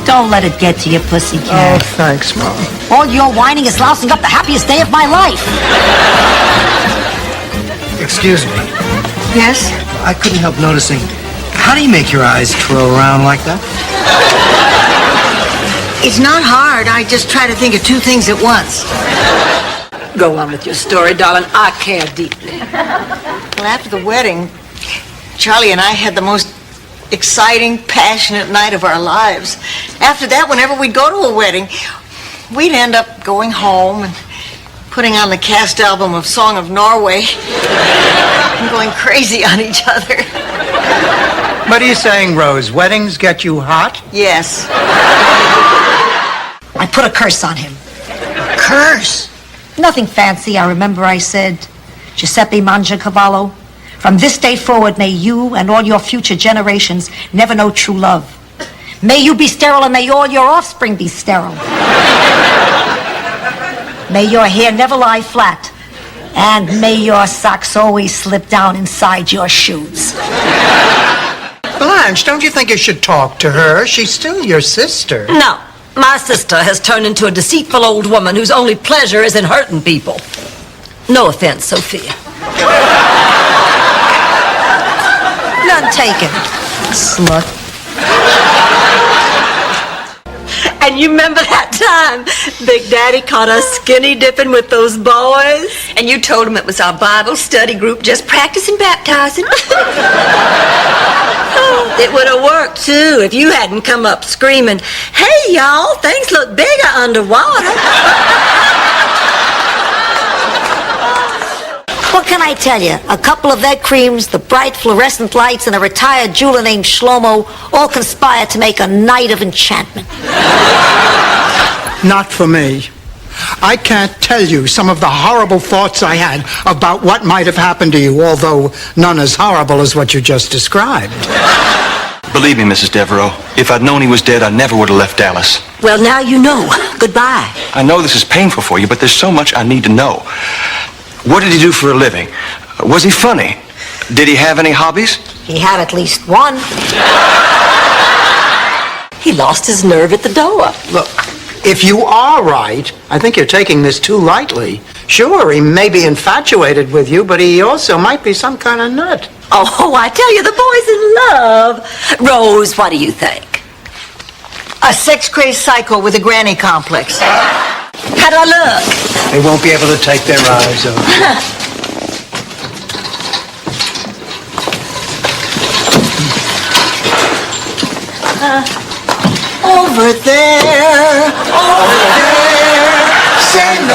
S2: Don't let it get to you, pussycat.
S1: Oh, thanks, Mom.
S2: All your whining is lousing up the happiest day of my life.
S13: Excuse me.
S4: Yes?
S13: I couldn't help noticing. How do you make your eyes twirl around like that?
S4: It's not hard. I just try to think of two things at once.
S3: Go on with your story, darling. I care deeply.
S4: Well, after the wedding, Charlie and I had the most exciting, passionate night of our lives. After that, whenever we'd go to a wedding, we'd end up going home and putting on the cast album of Song of Norway and going crazy on each other.
S1: What are you saying, Rose? Weddings get you hot?
S4: Yes.
S2: I put a curse on him. Curse? Nothing fancy. I remember I said, Giuseppe Mangiacavallo, from this day forward, may you and all your future generations never know true love. May you be sterile and may all your offspring be sterile. May your hair never lie flat. And may your socks always slip down inside your shoes.
S1: Blanche, don't you think you should talk to her? She's still your sister.
S3: No. My sister has turned into a deceitful old woman whose only pleasure is in hurting people. No offense, Sophia.
S2: None taken, slut.
S3: And you remember that time Big Daddy caught us skinny dipping with those boys?
S7: And you told him it was our Bible study group just practicing baptizing.
S3: It would have worked, too, if you hadn't come up screaming, "Hey, y'all, things look bigger underwater."
S2: What can I tell you? A couple of egg creams, the bright fluorescent lights, and a retired jeweler named Shlomo all conspire to make a night of enchantment.
S1: Not for me. I can't tell you some of the horrible thoughts I had about what might have happened to you, although none as horrible as what you just described.
S11: Believe me, Mrs. Devereaux, if I'd known he was dead, I never would have left Dallas.
S3: Well, now you know. Goodbye.
S11: I know this is painful for you, but there's so much I need to know. What did he do for a living? Was he funny? Did he have any hobbies?
S2: He had at least one.
S3: He lost his nerve at the door.
S1: Look, if you are right, I think you're taking this too lightly. Sure, he may be infatuated with you, but he also might be some kind of nut.
S3: Oh, I tell you, the boy's in love. Rose, what do you think?
S4: A sex-crazed psycho with a granny complex.
S3: How do I look?
S1: They won't be able to take their eyes off.
S4: Over there, send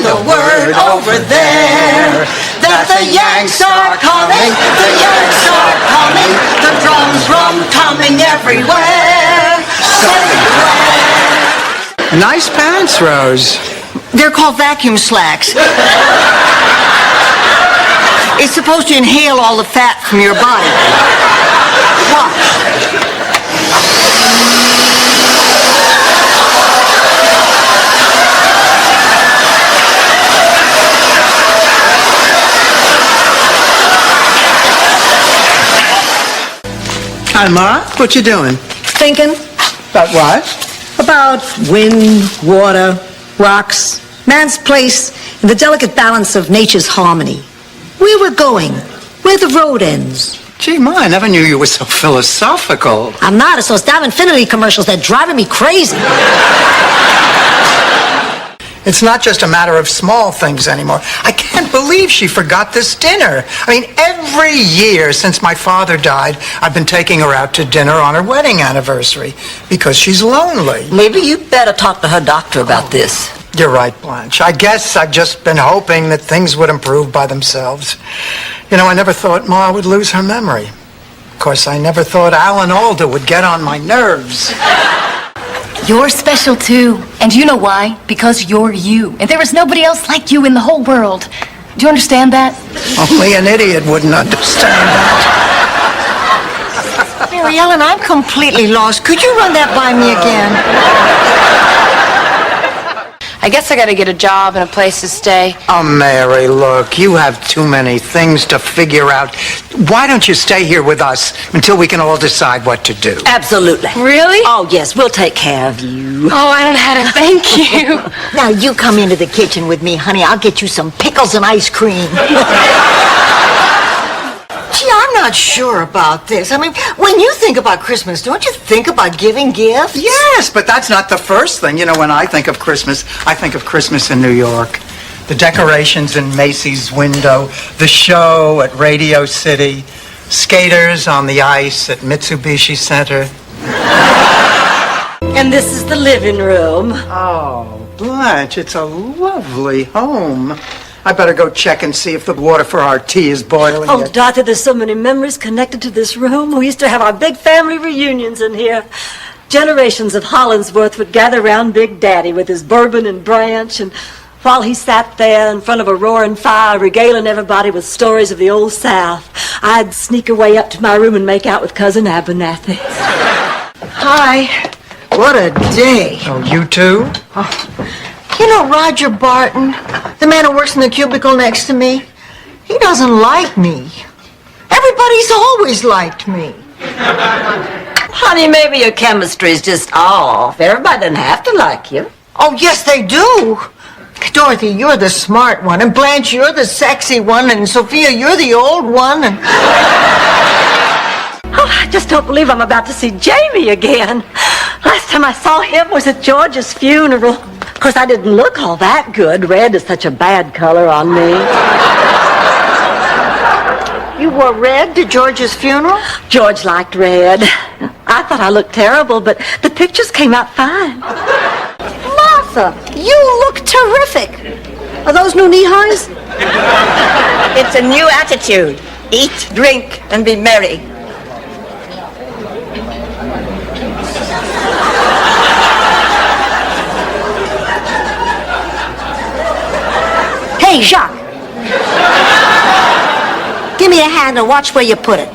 S4: the word over there, that the Yanks are coming, the drums coming everywhere,
S1: Nice pants, Rose.
S4: They're called vacuum slacks. It's supposed to inhale all the fat from your body. Watch.
S1: Hi, Ma. What you doing?
S2: Thinking
S1: About what?
S2: about wind, water, rocks, man's place in the delicate balance of nature's harmony. Where we're going, where the road ends.
S1: Gee, Ma, I never knew you were so philosophical.
S2: I'm not. It's those damn Infinity commercials that are driving me crazy.
S1: It's not just a matter of small things anymore. I can't believe she forgot this dinner. I mean, every year since my father died, I've been taking her out to dinner on her wedding anniversary because she's lonely.
S3: Maybe you'd better talk to her doctor about this.
S1: You're right, Blanche. I guess I've just been hoping that things would improve by themselves. You know, I never thought Ma would lose her memory. Of course, I never thought Alan Alda would get on my nerves.
S18: You're special too. And you know why? Because you're you. And there is nobody else like you in the whole world. Do you understand that?
S1: Only an idiot wouldn't understand that.
S4: Mary Ellen, I'm completely lost. Could you run that by me again?
S10: I guess I gotta get a job and a place to stay.
S1: Oh, Mary, look, you have too many things to figure out. Why don't you stay here with us until we can all decide what to do?
S3: Absolutely.
S10: Really?
S3: Oh, yes, we'll take care of you.
S10: Oh, I don't know how to thank you.
S4: Now, you come into the kitchen with me, honey. I'll get you some pickles and ice cream. Gee, I'm not sure about this. I mean, when you think about Christmas, don't you think about giving gifts?
S1: Yes, but that's not the first thing. You know, when I think of Christmas, I think of Christmas in New York. The decorations in Macy's window, the show at Radio City, skaters on the ice at Mitsubishi Center.
S3: And this is the living room.
S1: Oh, Blanche, it's a lovely home. I better go check and see if the water for our tea is boiling
S3: Oh,
S1: yet.
S3: Dorothy, there's so many memories connected to this room. We used to have our big family reunions in here. Generations of Hollingsworth would gather around Big Daddy with his bourbon and branch, and while he sat there in front of a roaring fire, regaling everybody with stories of the old South, I'd sneak away up to my room and make out with Cousin Abernathy.
S4: Hi. What a day.
S1: Oh, you too?
S4: You know Roger Barton, the man who works in the cubicle next to me? He doesn't like me. Everybody's always liked me.
S3: Honey, maybe your chemistry's just off. Everybody doesn't have to like you.
S4: Oh, yes, they do. Dorothy, you're the smart one, and Blanche, you're the sexy one, and Sophia, you're the old one, and...
S3: Oh, I just don't believe I'm about to see Jamie again. Last time I saw him was at George's funeral. Of course, I didn't look all that good. Red is such a bad color on me.
S4: You wore red to George's funeral?
S3: George liked red. I thought I looked terrible, but the pictures came out fine.
S2: Martha, you look terrific. Are those new knee-highs?
S8: It's a new attitude. Eat, drink, and be merry.
S2: Hey, Jacques. Give me a hand and watch where you put it.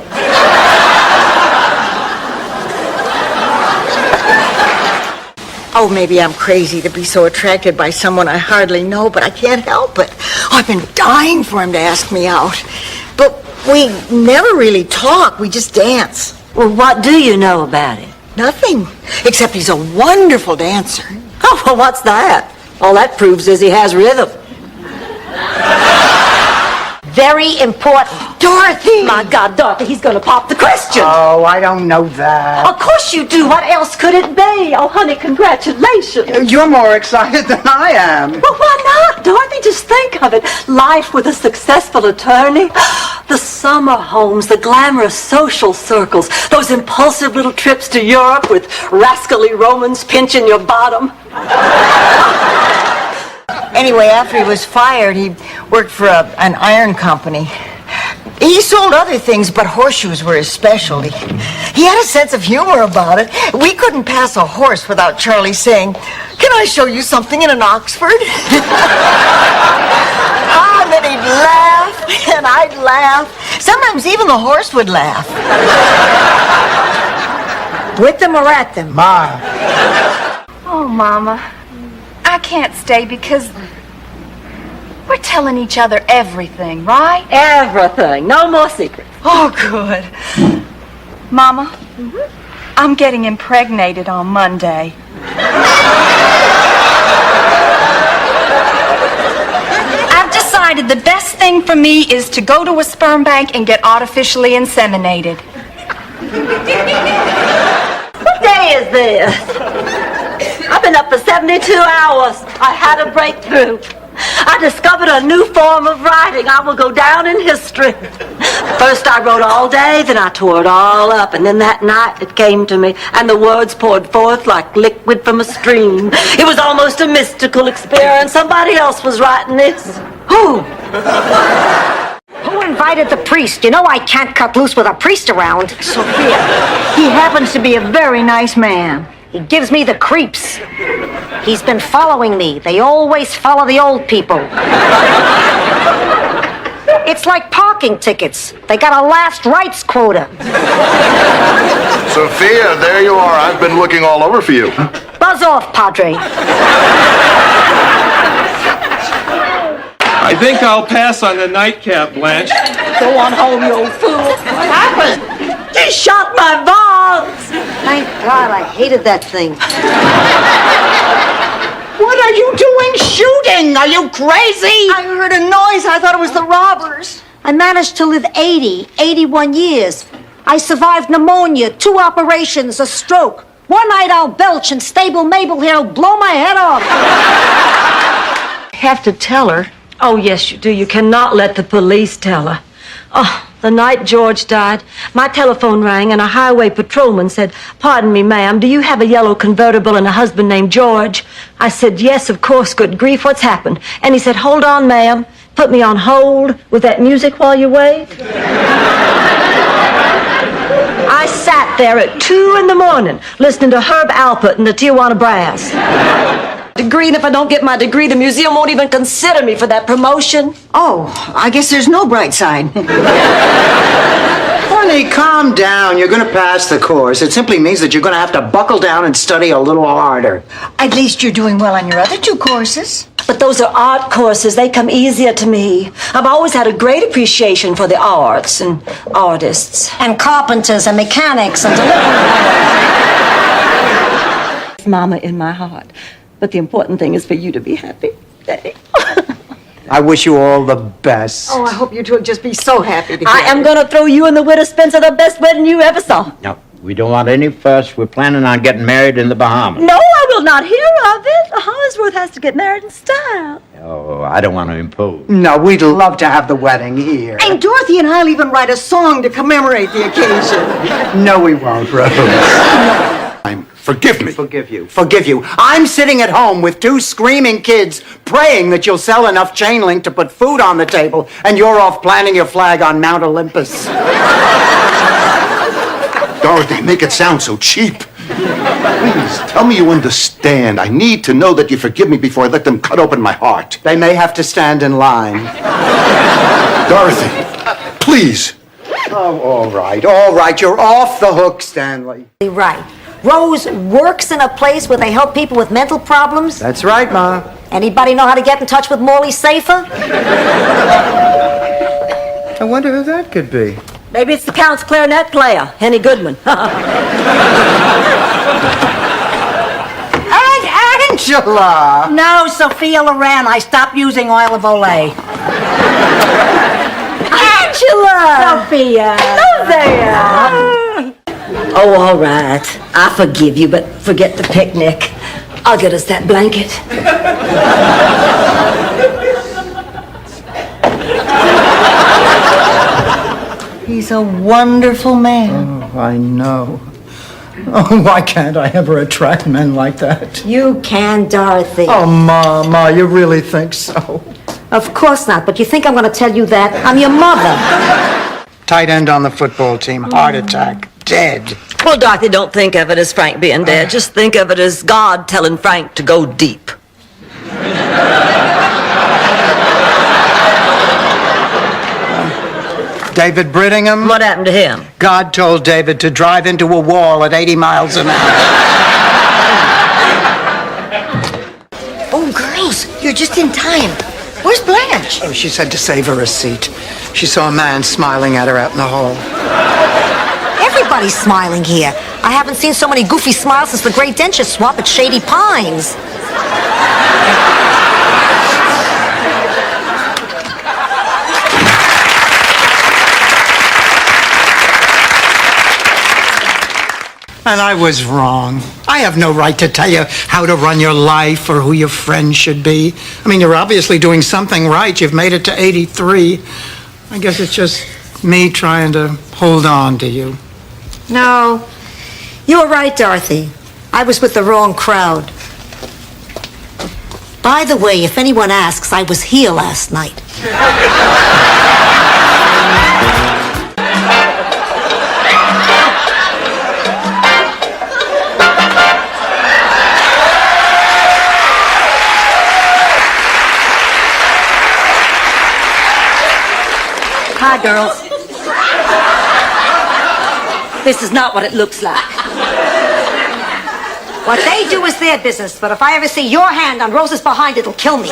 S4: Oh, maybe I'm crazy to be so attracted by someone I hardly know, but I can't help it. Oh, I've been dying for him to ask me out. But we never really talk. We just dance.
S3: Well, what do you know about it?
S4: Nothing. Except he's a wonderful dancer.
S3: Oh, well, what's that? All that proves is he has rhythm.
S2: Very important.
S3: Dorothy! My God, Dorothy, he's going to pop the question.
S1: Oh, I don't know that.
S3: Of course you do. What else could it be? Oh, honey, congratulations.
S1: You're more excited than I am.
S3: Well, why not, Dorothy? Just think of it. Life with a successful attorney. The summer homes, the glamorous social circles, those impulsive little trips to Europe with rascally Romans pinching your bottom.
S4: Anyway, after he was fired, he worked for an iron company. He sold other things, but horseshoes were his specialty. He had a sense of humor about it. We couldn't pass a horse without Charlie saying, "Can I show you something in an Oxford?" Ah, and then he'd laugh, and I'd laugh. Sometimes even the horse would laugh.
S2: With them or at them?
S1: Ma.
S21: Oh, Mama, I can't stay because we're telling each other everything, right?
S3: Everything. No more secrets.
S4: Oh, good.
S21: Mama, I'm getting impregnated on Monday. I've decided the best thing for me is to go to a sperm bank and get artificially inseminated.
S3: What day is this? I've been up for 72 hours. I had a breakthrough. I discovered a new form of writing. I will go down in history. First I wrote all day, then I tore it all up, and then that night it came to me, and the words poured forth like liquid from a stream. It was almost a mystical experience. Somebody else was writing this.
S2: Who? Who invited the priest? You know I can't cut loose with a priest around.
S4: Sophia, he happens to be a very nice man.
S2: He gives me the creeps. He's been following me. They always follow the old people. It's like parking tickets. They got a last rights quota.
S12: Sophia, there you are. I've been looking all over for you.
S2: Buzz off, Padre.
S9: I think I'll pass on the nightcap, Blanche.
S3: Go on home, you old fool. What happened? He shot my vase.
S2: Thank God, I hated that thing.
S14: What are you doing shooting? Are you crazy?
S4: I heard a noise. I thought it was the robbers.
S2: I managed to live 81 years. I survived pneumonia, 2 operations, a stroke. One night I'll belch and stable Mabel here will blow my head off.
S4: Have to tell her.
S3: Oh, yes, you do. You cannot let the police tell her. Oh, the night George died, my telephone rang and a highway patrolman said, "Pardon me, ma'am, do you have a yellow convertible and a husband named George?" I said, "Yes, of course, good grief, what's happened?" And he said, "Hold on, ma'am. Put me on hold with that music while you wait." I sat there at 2 in the morning listening to Herb Alpert and the Tijuana Brass. Degree, and if I don't get my degree, the museum won't even consider me for that promotion.
S4: Oh, I guess there's no bright side.
S14: Honey, calm down. You're going to pass the course. It simply means that you're going to have to buckle down and study a little harder.
S4: At least you're doing well on your other 2 courses.
S3: But those are art courses. They come easier to me. I've always had a great appreciation for the arts and artists.
S2: And carpenters and mechanics and delivery.
S3: Mama in my heart. But the important thing is for you to be happy.
S14: I wish you all the best.
S4: Oh, I hope you two will just be so happy together.
S3: I am going to throw you and the widow Spencer the best wedding you ever saw.
S5: No, we don't want any fuss. We're planning on getting married in the Bahamas.
S3: No, I will not hear of it. Hollingsworth has to get married in style.
S5: Oh, I don't want to impose.
S14: No, we'd love to have the wedding here.
S4: And Dorothy and I'll even write a song to commemorate the occasion.
S14: No, we won't, Rose.
S12: Forgive me.
S14: Forgive you. Forgive you. I'm sitting at home with 2 screaming kids praying that you'll sell enough chain link to put food on the table, and you're off planting your flag on Mount Olympus.
S12: Dorothy, make it sound so cheap. Please, tell me you understand. I need to know that you forgive me before I let them cut open my heart.
S14: They may have to stand in line.
S12: Dorothy, please.
S14: Oh, all right, all right. You're off the hook, Stanley.
S2: Right. Rose works in a place where they help people with mental problems.
S14: That's right, Ma.
S2: Anybody know how to get in touch with Morley Safer?
S14: I wonder who that could be.
S3: Maybe it's the Count's clarinet player, Henny Goodman.
S14: Angela!
S2: No, Sophia Loren. I stopped using oil of Olay.
S3: Angela!
S2: Sophia!
S3: Hello there! Oh, all right. I forgive you, but forget the picnic. I'll get us that blanket.
S4: He's a wonderful man.
S14: Oh, I know. Oh, why can't I ever attract men like that?
S2: You can, Dorothy.
S14: Oh, Ma, you really think so?
S2: Of course not, but you think I'm going to tell you that? I'm your mother.
S14: Tight end on the football team, heart attack, dead.
S3: Well, Dorothy, don't think of it as Frank being dead. Just think of it as God telling Frank to go deep.
S14: David Brittingham?
S3: What happened to him?
S14: God told David to drive into a wall at 80 miles an hour.
S4: Oh, girls, you're just in time. Where's Blanche?
S14: Oh, she said to save her a seat. She saw a man smiling at her out in the hall.
S2: Everybody's smiling here. I haven't seen so many goofy smiles since the great denture swap at Shady Pines.
S1: And I was wrong. I have no right to tell you how to run your life or who your friends should be. I mean, you're obviously doing something right. You've made it to 83. I guess it's just me trying to hold on to you.
S2: No, you were right, Dorothy. I was with the wrong crowd. By the way, if anyone asks, I was here last night.
S3: Hi, girls. This is not what it looks like.
S2: What they do is their business, but if I ever see your hand on Rose's behind, it'll kill me.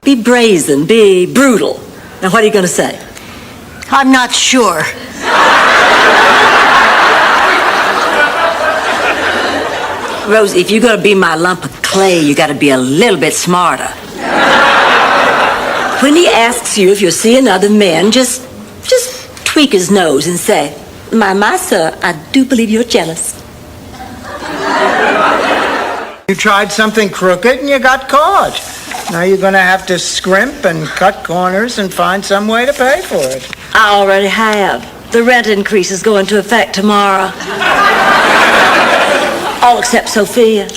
S3: Be brazen, be brutal. Now, what are you going to say?
S2: I'm not sure.
S3: Rosie, if you're going to be my lump of clay, you got to be a little bit smarter. When he asks you if you'll see another man, just tweak his nose and say, my, sir, I do believe you're jealous.
S1: You tried something crooked and you got caught. Now you're going to have to scrimp and cut corners and find some way to pay for it.
S3: I already have. The rent increase is going to effect tomorrow. All except Sophia.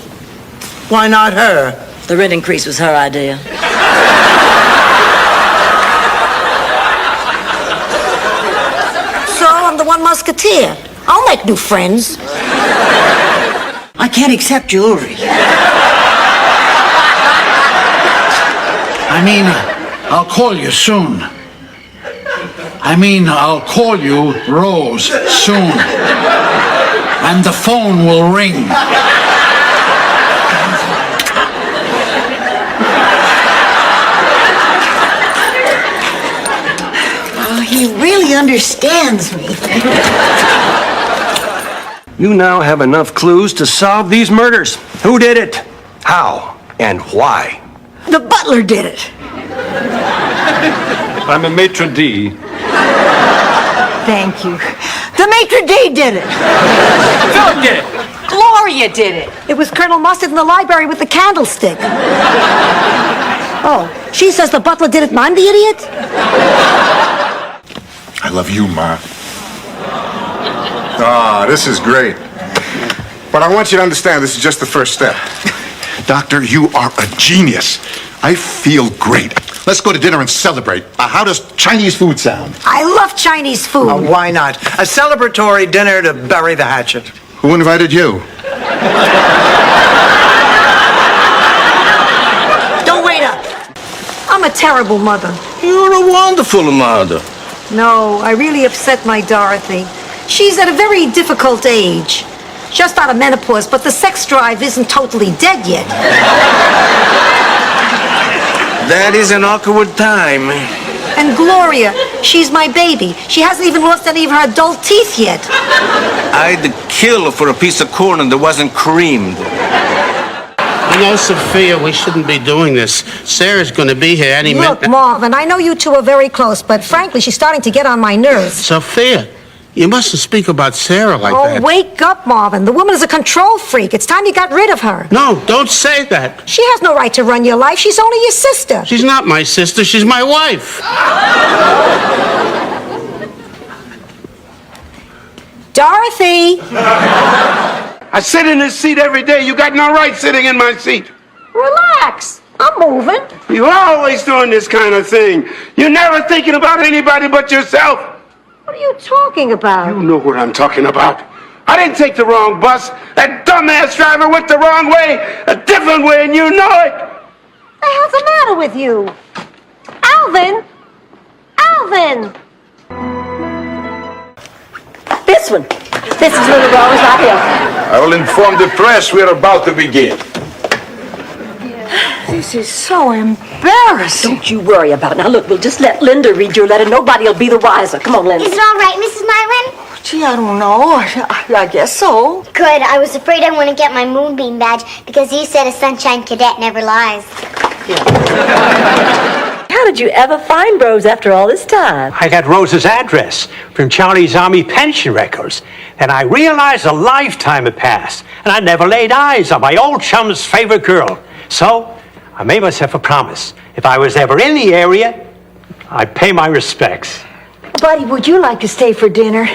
S1: Why not her?
S3: The rent increase was her idea.
S2: So I'm the one musketeer. I'll make new friends.
S13: I can't accept jewelry. I mean, I'll call you soon. I'll call you Rose soon. And the phone will ring.
S4: Oh, he really understands me.
S19: You now have enough clues to solve these murders. Who did it? How? And why?
S2: The butler did it.
S9: I'm a maitre d'.
S4: Thank you. The maitre d' did it.
S10: Philip did it. Gloria did it.
S2: It was Colonel Mustard in the library with the candlestick. Oh, she says the butler did it and I'm the idiot?
S12: I love you, Ma.
S23: This is great. But I want you to understand, this is just the first step.
S12: Doctor, you are a genius. I feel great. Let's go to dinner and celebrate. How does Chinese food sound?
S2: I love Chinese food.
S1: Why not? A celebratory dinner to bury the hatchet.
S12: Who invited you?
S2: Don't wait up. I'm a terrible mother.
S19: You're a wonderful mother.
S2: No, I really upset my Dorothy. She's at a very difficult age. Just out of menopause, but the sex drive isn't totally dead yet.
S19: That is an awkward time.
S2: And Gloria, she's my baby. She hasn't even lost any of her adult teeth yet.
S19: I'd kill for a piece of corn that wasn't creamed.
S16: You know, Sophia, we shouldn't be doing this. Sarah's going to be here any minute.
S2: Look, Marvin, I know you two are very close, but frankly, she's starting to get on my nerves.
S16: Sophia, you mustn't speak about Sarah like that.
S2: Oh, wake up, Marvin. The woman is a control freak. It's time you got rid of her.
S16: No, don't say that.
S2: She has no right to run your life. She's only your sister.
S16: She's not my sister. She's my wife.
S2: Dorothy!
S19: I sit in this seat every day. You got no right sitting in my seat.
S2: Relax. I'm moving.
S19: You're always doing this kind of thing. You're never thinking about anybody but yourself.
S2: What are you talking about?
S19: You know what I'm talking about. I didn't take the wrong bus. That dumbass driver went the wrong way, a different way, and you know it.
S2: What the hell's the matter with you? Alvin! Alvin!
S3: This one. This is little Rose right here.
S17: I will inform the press we are about to begin.
S4: this is so embarrassing.
S3: Don't you worry about it. Now, look, we'll just let Linda read your letter. Nobody will be the wiser. Come on, Linda.
S6: Is it all right, Mrs. Mylan?
S4: Gee, I don't know. I guess so.
S6: Good. I was afraid I wouldn't get my Moonbeam badge because you said a Sunshine Cadet never lies.
S3: How did you ever find Rose after all this time?
S20: I got Rose's address from Charlie's Army pension records. And I realized a lifetime had passed, and I never laid eyes on my old chum's favorite girl. So I made myself a promise. If I was ever in the area, I'd pay my respects.
S4: Buddy, would you like to stay for dinner?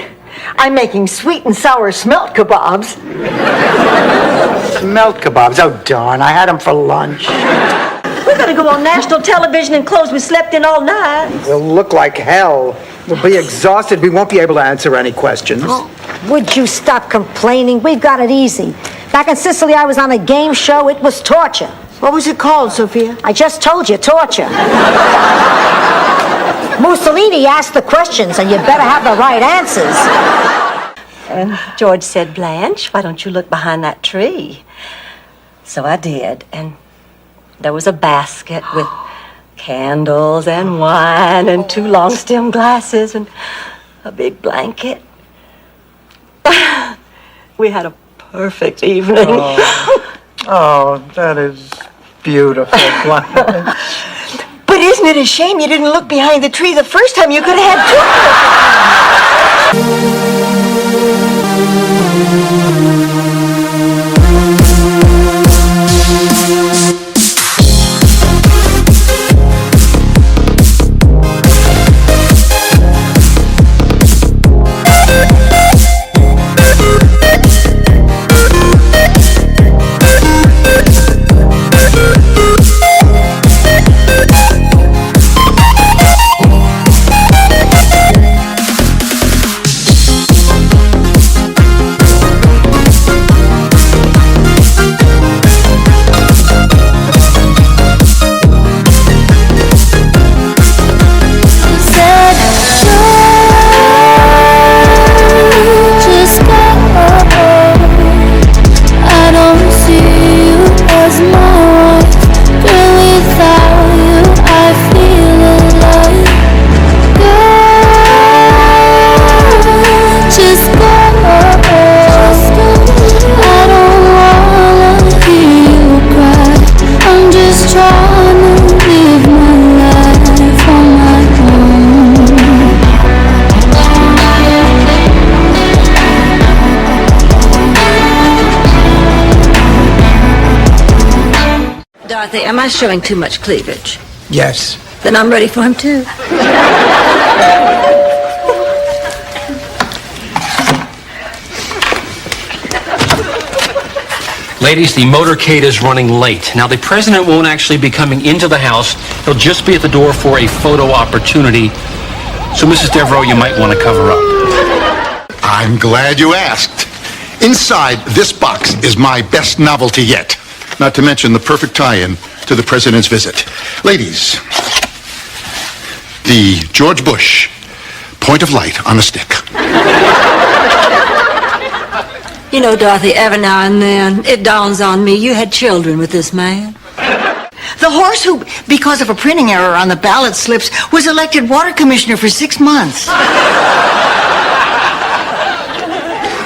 S4: I'm making sweet and sour smelt kebabs.
S14: Smelt kebabs? Oh, darn. I had them for lunch.
S3: We're going to go on national television in clothes we slept in all night.
S14: We'll look like hell. We'll be exhausted. We won't be able to answer any questions.
S2: Would you stop complaining? We've got it easy. Back in Sicily, I was on a game show. It was torture.
S4: What was it called, Sophia?
S2: I just told you, torture. Mussolini asked the questions, and you better have the right answers.
S3: And George said, Blanche, why don't you look behind that tree? So I did, and there was a basket with candles and wine and 2 long-stem glasses and a big blanket. We had a perfect evening.
S14: Oh, that is beautiful.
S4: But isn't it a shame you didn't look behind the tree the first time? You could have had 2.
S3: Dorothy, am I showing too much cleavage?
S1: Yes.
S3: Then I'm ready for him too.
S15: Ladies, the motorcade is running late. Now, the president won't actually be coming into the house. He'll just be at the door for a photo opportunity. So, Mrs. Devereaux, you might want to cover up.
S12: I'm glad you asked. Inside this box is my best novelty yet. Not to mention the perfect tie-in to the president's visit. Ladies, the George Bush point of light on a stick.
S3: You know, Dorothy, every now and then it dawns on me you had children with this man.
S4: The horse who, because of a printing error on the ballot slips, was elected water commissioner for 6 months.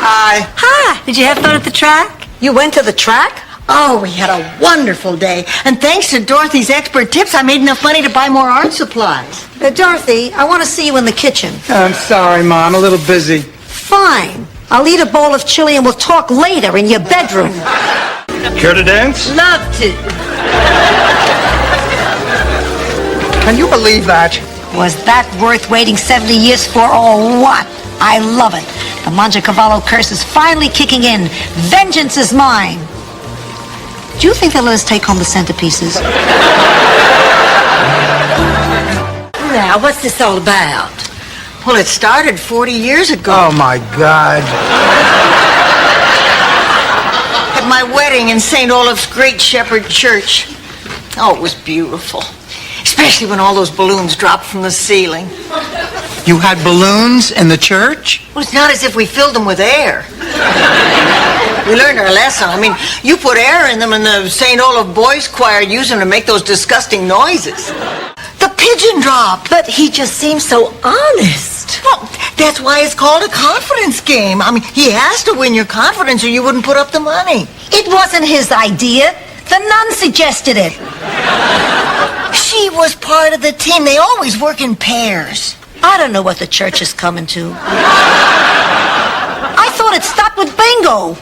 S2: Hi.
S3: Hi. Did you have fun at the track?
S2: You went to the track?
S4: Oh, we had a wonderful day. And thanks to Dorothy's expert tips, I made enough money to buy more art supplies.
S2: Dorothy, I want to see you in the kitchen.
S1: I'm sorry, Ma. I'm a little busy.
S2: Fine. I'll eat a bowl of chili and we'll talk later in your bedroom.
S11: Care to dance?
S3: Love to.
S1: Can you believe that?
S2: Was that worth waiting 70 years for or what? I love it. The Mangiacavallo curse is finally kicking in. Vengeance is mine. Do you think they'll let us take home the centerpieces?
S3: Now, what's this all about?
S4: Well, it started 40 years ago.
S1: Oh, my God.
S4: At my wedding in St. Olaf's Great Shepherd Church. Oh, it was beautiful. Especially when all those balloons dropped from the ceiling.
S1: You had balloons in the church?
S4: Well, it's not as if we filled them with air. We learned our lesson. I mean, you put air in them and the St. Olaf Boys Choir used them to make those disgusting noises. The pigeon dropped.
S3: But he just seems so honest.
S4: Well, that's why it's called a confidence game. I mean, he has to win your confidence or you wouldn't put up the money.
S2: It wasn't his idea. The nun suggested it.
S4: She was part of the team. They always work in pairs.
S2: I don't know what the church is coming to. I thought it stopped with bingo.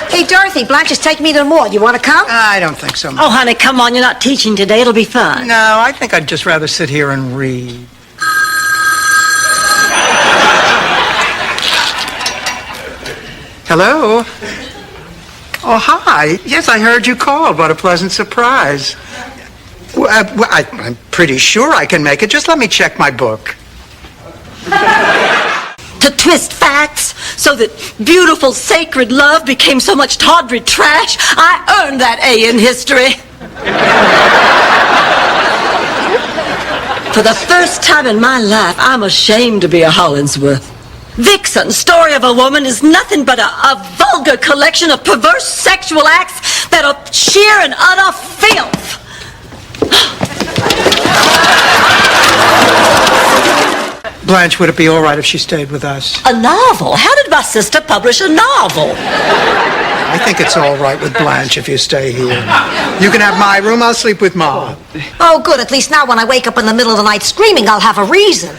S2: Hey, Dorothy, Blanche is taking me to the mall. You want to come?
S1: I don't think so.
S3: Oh, honey, come on. You're not teaching today. It'll be fun.
S1: No, I think I'd just rather sit here and read. Hello? Oh, hi. Yes, I heard you called. What a pleasant surprise. I'm pretty sure I can make it. Just let me check my book.
S3: To twist facts so that beautiful, sacred love became so much tawdry trash, I earned that A in history. For the first time in my life, I'm ashamed to be a Hollingsworth. Vixen, Story of a Woman, is nothing but a vulgar collection of perverse sexual acts that are sheer and utter filth.
S1: Blanche, would it be all right if she stayed with us?
S3: A novel? How did my sister publish a novel?
S1: I think it's all right with Blanche if you stay here. You can have my room. I'll sleep with Ma.
S2: Oh, good. At least now when I wake up in the middle of the night screaming, I'll have a reason.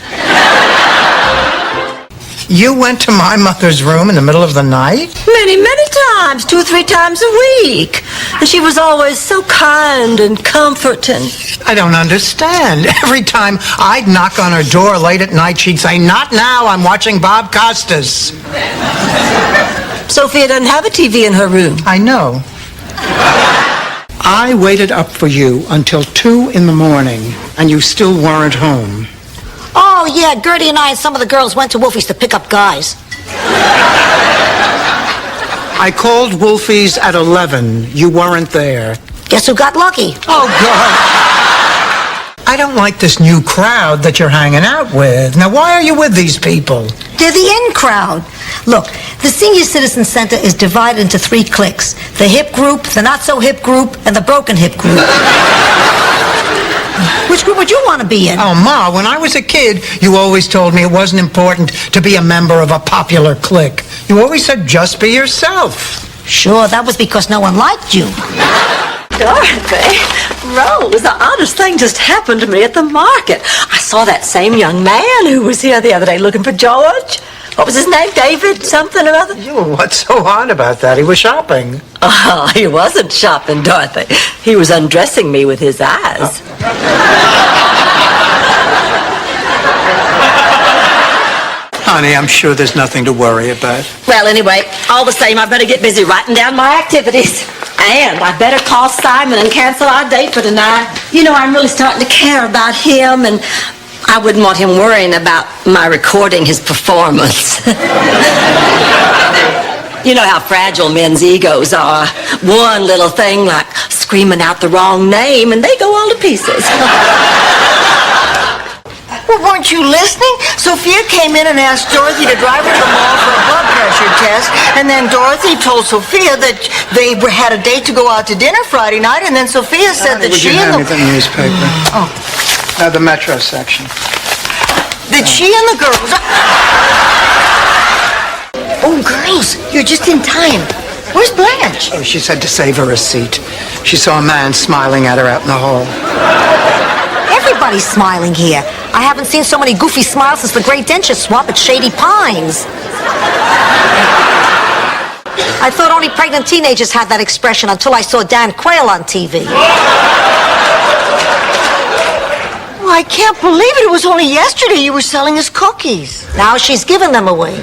S1: You went to my mother's room in the middle of the night?
S3: Many, many times. 2 or 3 times a week. And she was always so kind and comforting.
S1: I don't understand. Every time I'd knock on her door late at night, she'd say, "Not now, I'm watching Bob Costas."
S3: Sophia doesn't have a TV in her room.
S1: I know. I waited up for you until 2 in the morning, and you still weren't home.
S2: Oh, yeah, Gertie and I and some of the girls went to Wolfie's to pick up guys.
S1: I called Wolfie's at 11. You weren't there.
S2: Guess who got lucky?
S1: Oh, God. I don't like this new crowd that you're hanging out with. Now, why are you with these people?
S2: They're the in crowd. Look, the Senior Citizen Center is divided into 3 cliques. The hip group, the not-so-hip group, and the broken hip group. Which group would you want to be in?
S1: Oh, Ma, when I was a kid, you always told me it wasn't important to be a member of a popular clique. You always said just be yourself.
S2: Sure, that was because no one liked you.
S3: Dorothy, Rose, the oddest thing just happened to me at the market. I saw that same young man who was here the other day looking for George. What was his name? David something or other?
S1: What's so odd about that? He was shopping.
S3: Oh, he wasn't shopping, Dorothy. He was undressing me with his eyes.
S1: Honey, I'm sure there's nothing to worry about.
S3: Well, anyway, all the same, I better get busy writing down my activities. And I better call Simon and cancel our date for tonight. You know, I'm really starting to care about him, and I wouldn't want him worrying about my recording his performance. You know how fragile men's egos are. One little thing like screaming out the wrong name, and they go all to pieces.
S4: Well, weren't you listening? Sophia came in and asked Dorothy to drive her to the mall for a blood pressure test, and then Dorothy told Sophia that they had a date to go out to dinner Friday night, and then Sophia said that she and
S1: the newspaper.
S4: Oh.
S1: The Metro section.
S4: That she and the girls... Oh, girls, you're just in time. Where's Blanche?
S1: Oh, she said to save her a seat. She saw a man smiling at her out in the hall.
S2: Everybody's smiling here. I haven't seen so many goofy smiles since the great dentist swap at Shady Pines. I thought only pregnant teenagers had that expression until I saw Dan Quayle on TV.
S4: Oh, I can't believe it. It was only yesterday you were selling us cookies.
S2: Now she's giving them away.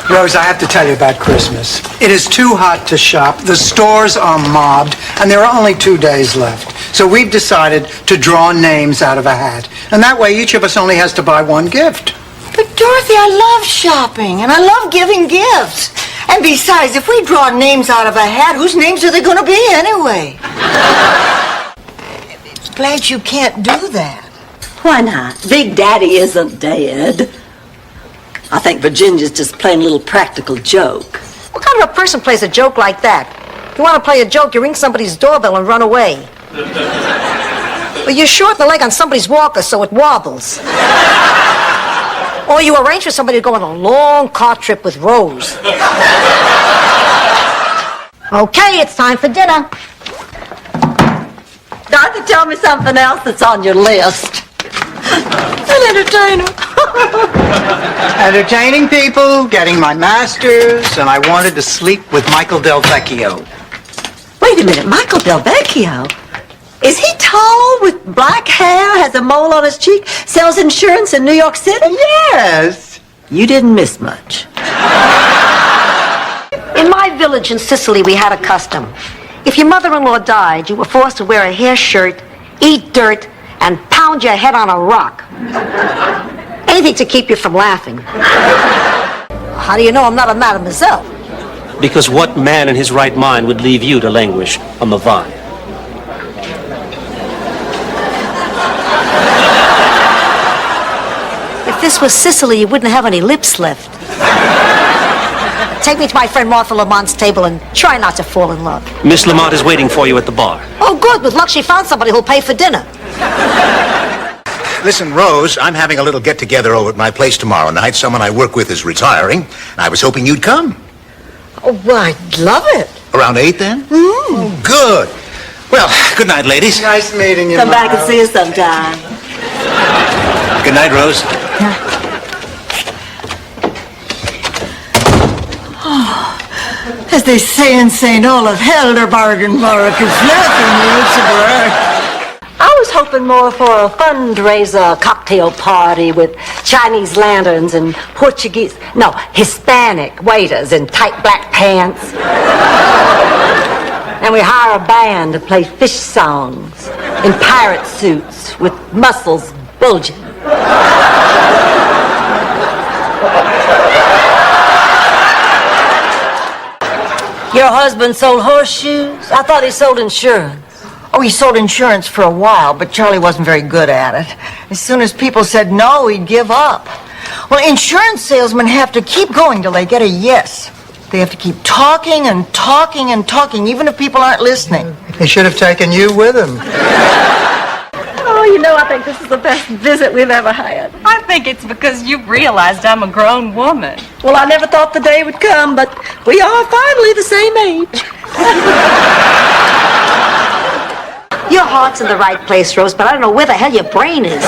S1: Rose, I have to tell you about Christmas. It is too hot to shop. The stores are mobbed, and there are only 2 days left. So we've decided to draw names out of a hat. And that way, each of us only has to buy 1 gift.
S4: But, Dorothy, I love shopping, and I love giving gifts. And besides, if we draw names out of a hat, whose names are they going to be anyway? Blanche, you can't do that.
S3: Why not? Big Daddy isn't dead. I think Virginia's just playing a little practical joke.
S2: What kind of a person plays a joke like that? If you want to play a joke, you ring somebody's doorbell and run away. But you're short the leg on somebody's walker so it wobbles. Or you arrange for somebody to go on a long car trip with Rose. Okay, it's time for dinner.
S3: Dorothy, tell me something else that's on your list. An entertainer.
S14: Entertaining people, getting my master's, and I wanted to sleep with Michael Del Vecchio.
S3: Wait a minute, Michael Del Vecchio? Is he tall with black hair, has a mole on his cheek, sells insurance in New York City?
S14: Yes.
S3: You didn't miss much.
S2: In my village in Sicily, we had a custom. If your mother-in-law died, you were forced to wear a hair shirt, eat dirt, and pound your head on a rock. Anything to keep you from laughing. How do you know I'm not a mademoiselle?
S15: Because what man in his right mind would leave you to languish on the vine?
S2: If this was Sicily, you wouldn't have any lips left. Take me to my friend Martha Lamont's table and try not to fall in love.
S15: Miss Lamont is waiting for you at the bar.
S2: Oh, good. With luck, she found somebody who'll pay for dinner.
S7: Listen, Rose, I'm having a little get-together over at my place tomorrow night. Someone I work with is retiring, and I was hoping you'd come.
S2: Oh, well, I'd love it.
S7: Around 8, then? Oh, good. Well, good night, ladies.
S14: Nice meeting you,
S3: Come back and
S14: Miles.
S3: see us sometime.
S7: Good night, Rose.
S4: As they say in St. Olaf, Helderbargenbark is
S3: I was hoping more for a fundraiser cocktail party with Chinese lanterns and Hispanic waiters in tight black pants. And we hire a band to play fish songs in pirate suits with muscles bulging. Your husband sold horseshoes? I thought he sold insurance.
S4: Oh, he sold insurance for a while, but Charlie wasn't very good at it. As soon as people said no, he'd give up. Well, insurance salesmen have to keep going till they get a yes. They have to keep talking and talking and talking, even if people aren't listening.
S1: He should have taken you with him.
S3: Oh, you know, I think this is the best visit we've ever had.
S21: I think it's because you've realized I'm a grown woman.
S3: Well, I never thought the day would come, but we are finally the same age.
S2: Your heart's in the right place, Rose, but I don't know where the hell your brain is.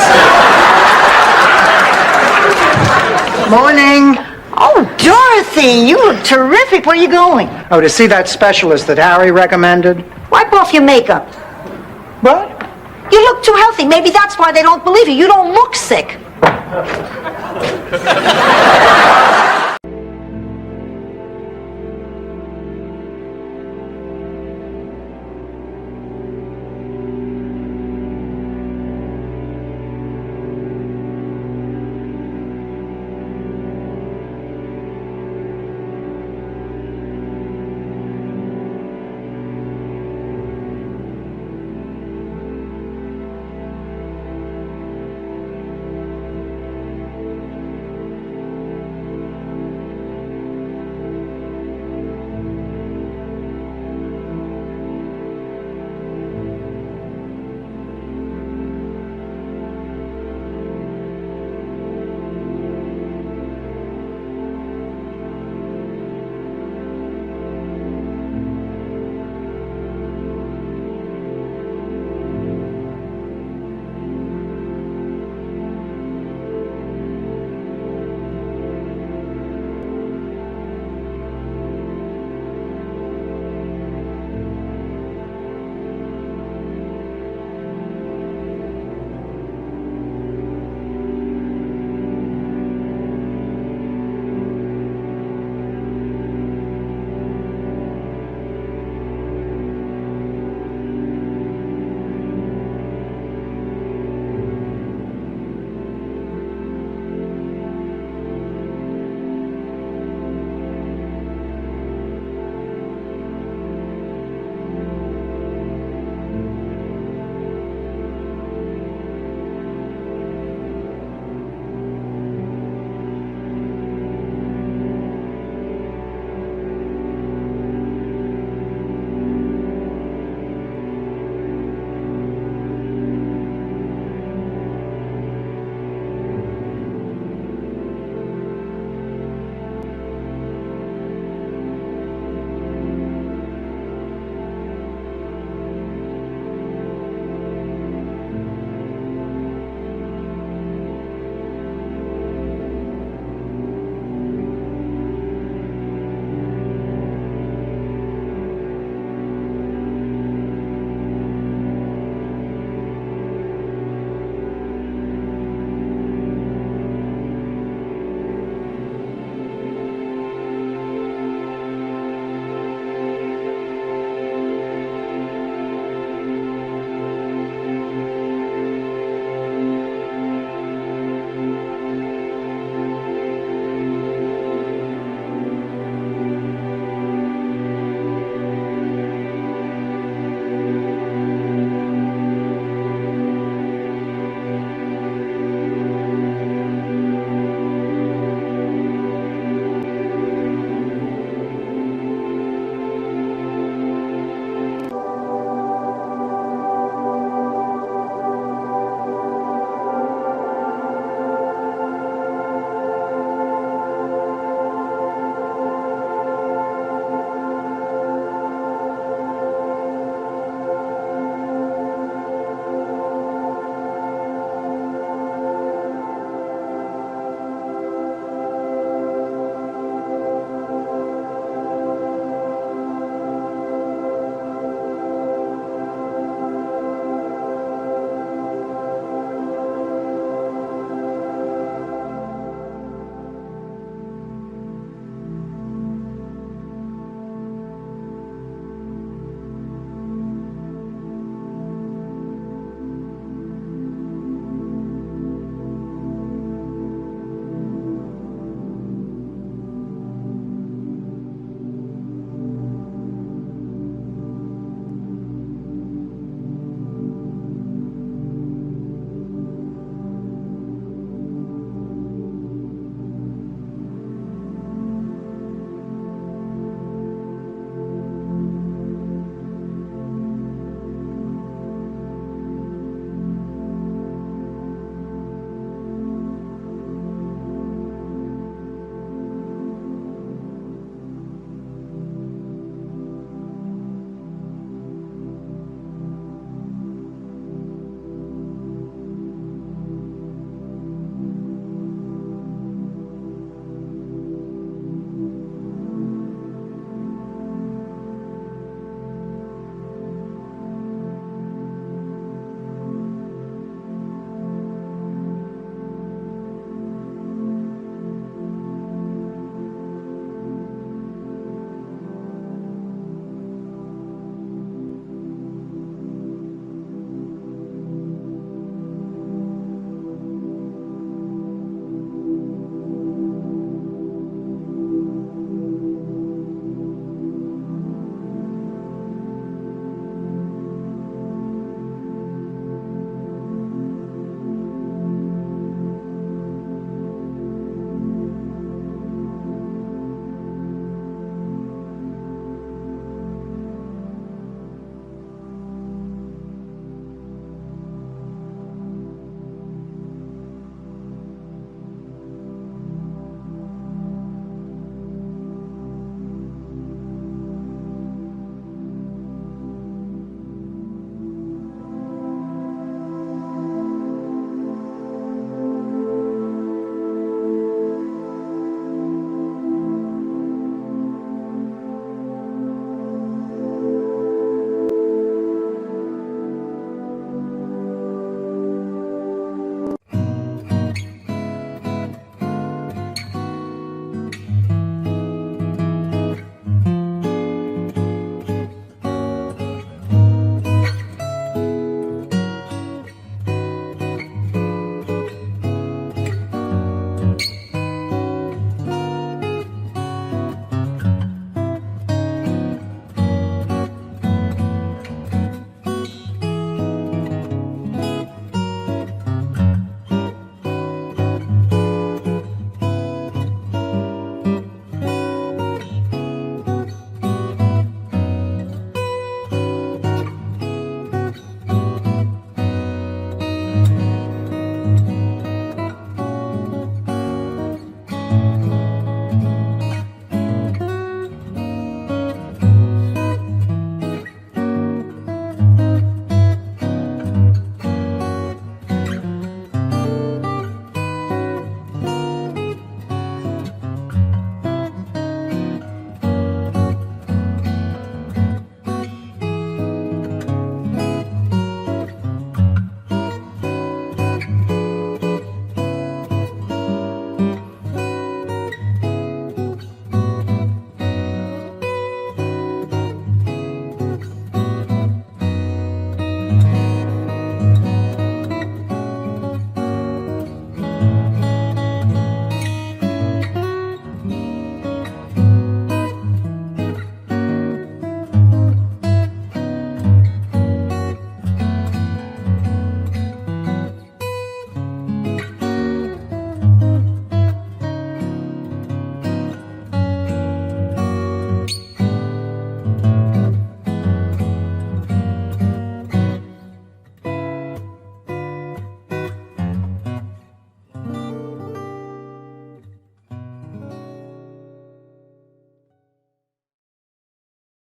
S1: Morning.
S4: Oh, Dorothy, you look terrific. Where are you going?
S1: Oh, to see that specialist that Harry recommended.
S2: Wipe off your makeup.
S1: What?
S2: You look too healthy. Maybe that's why they don't believe you. You don't look sick.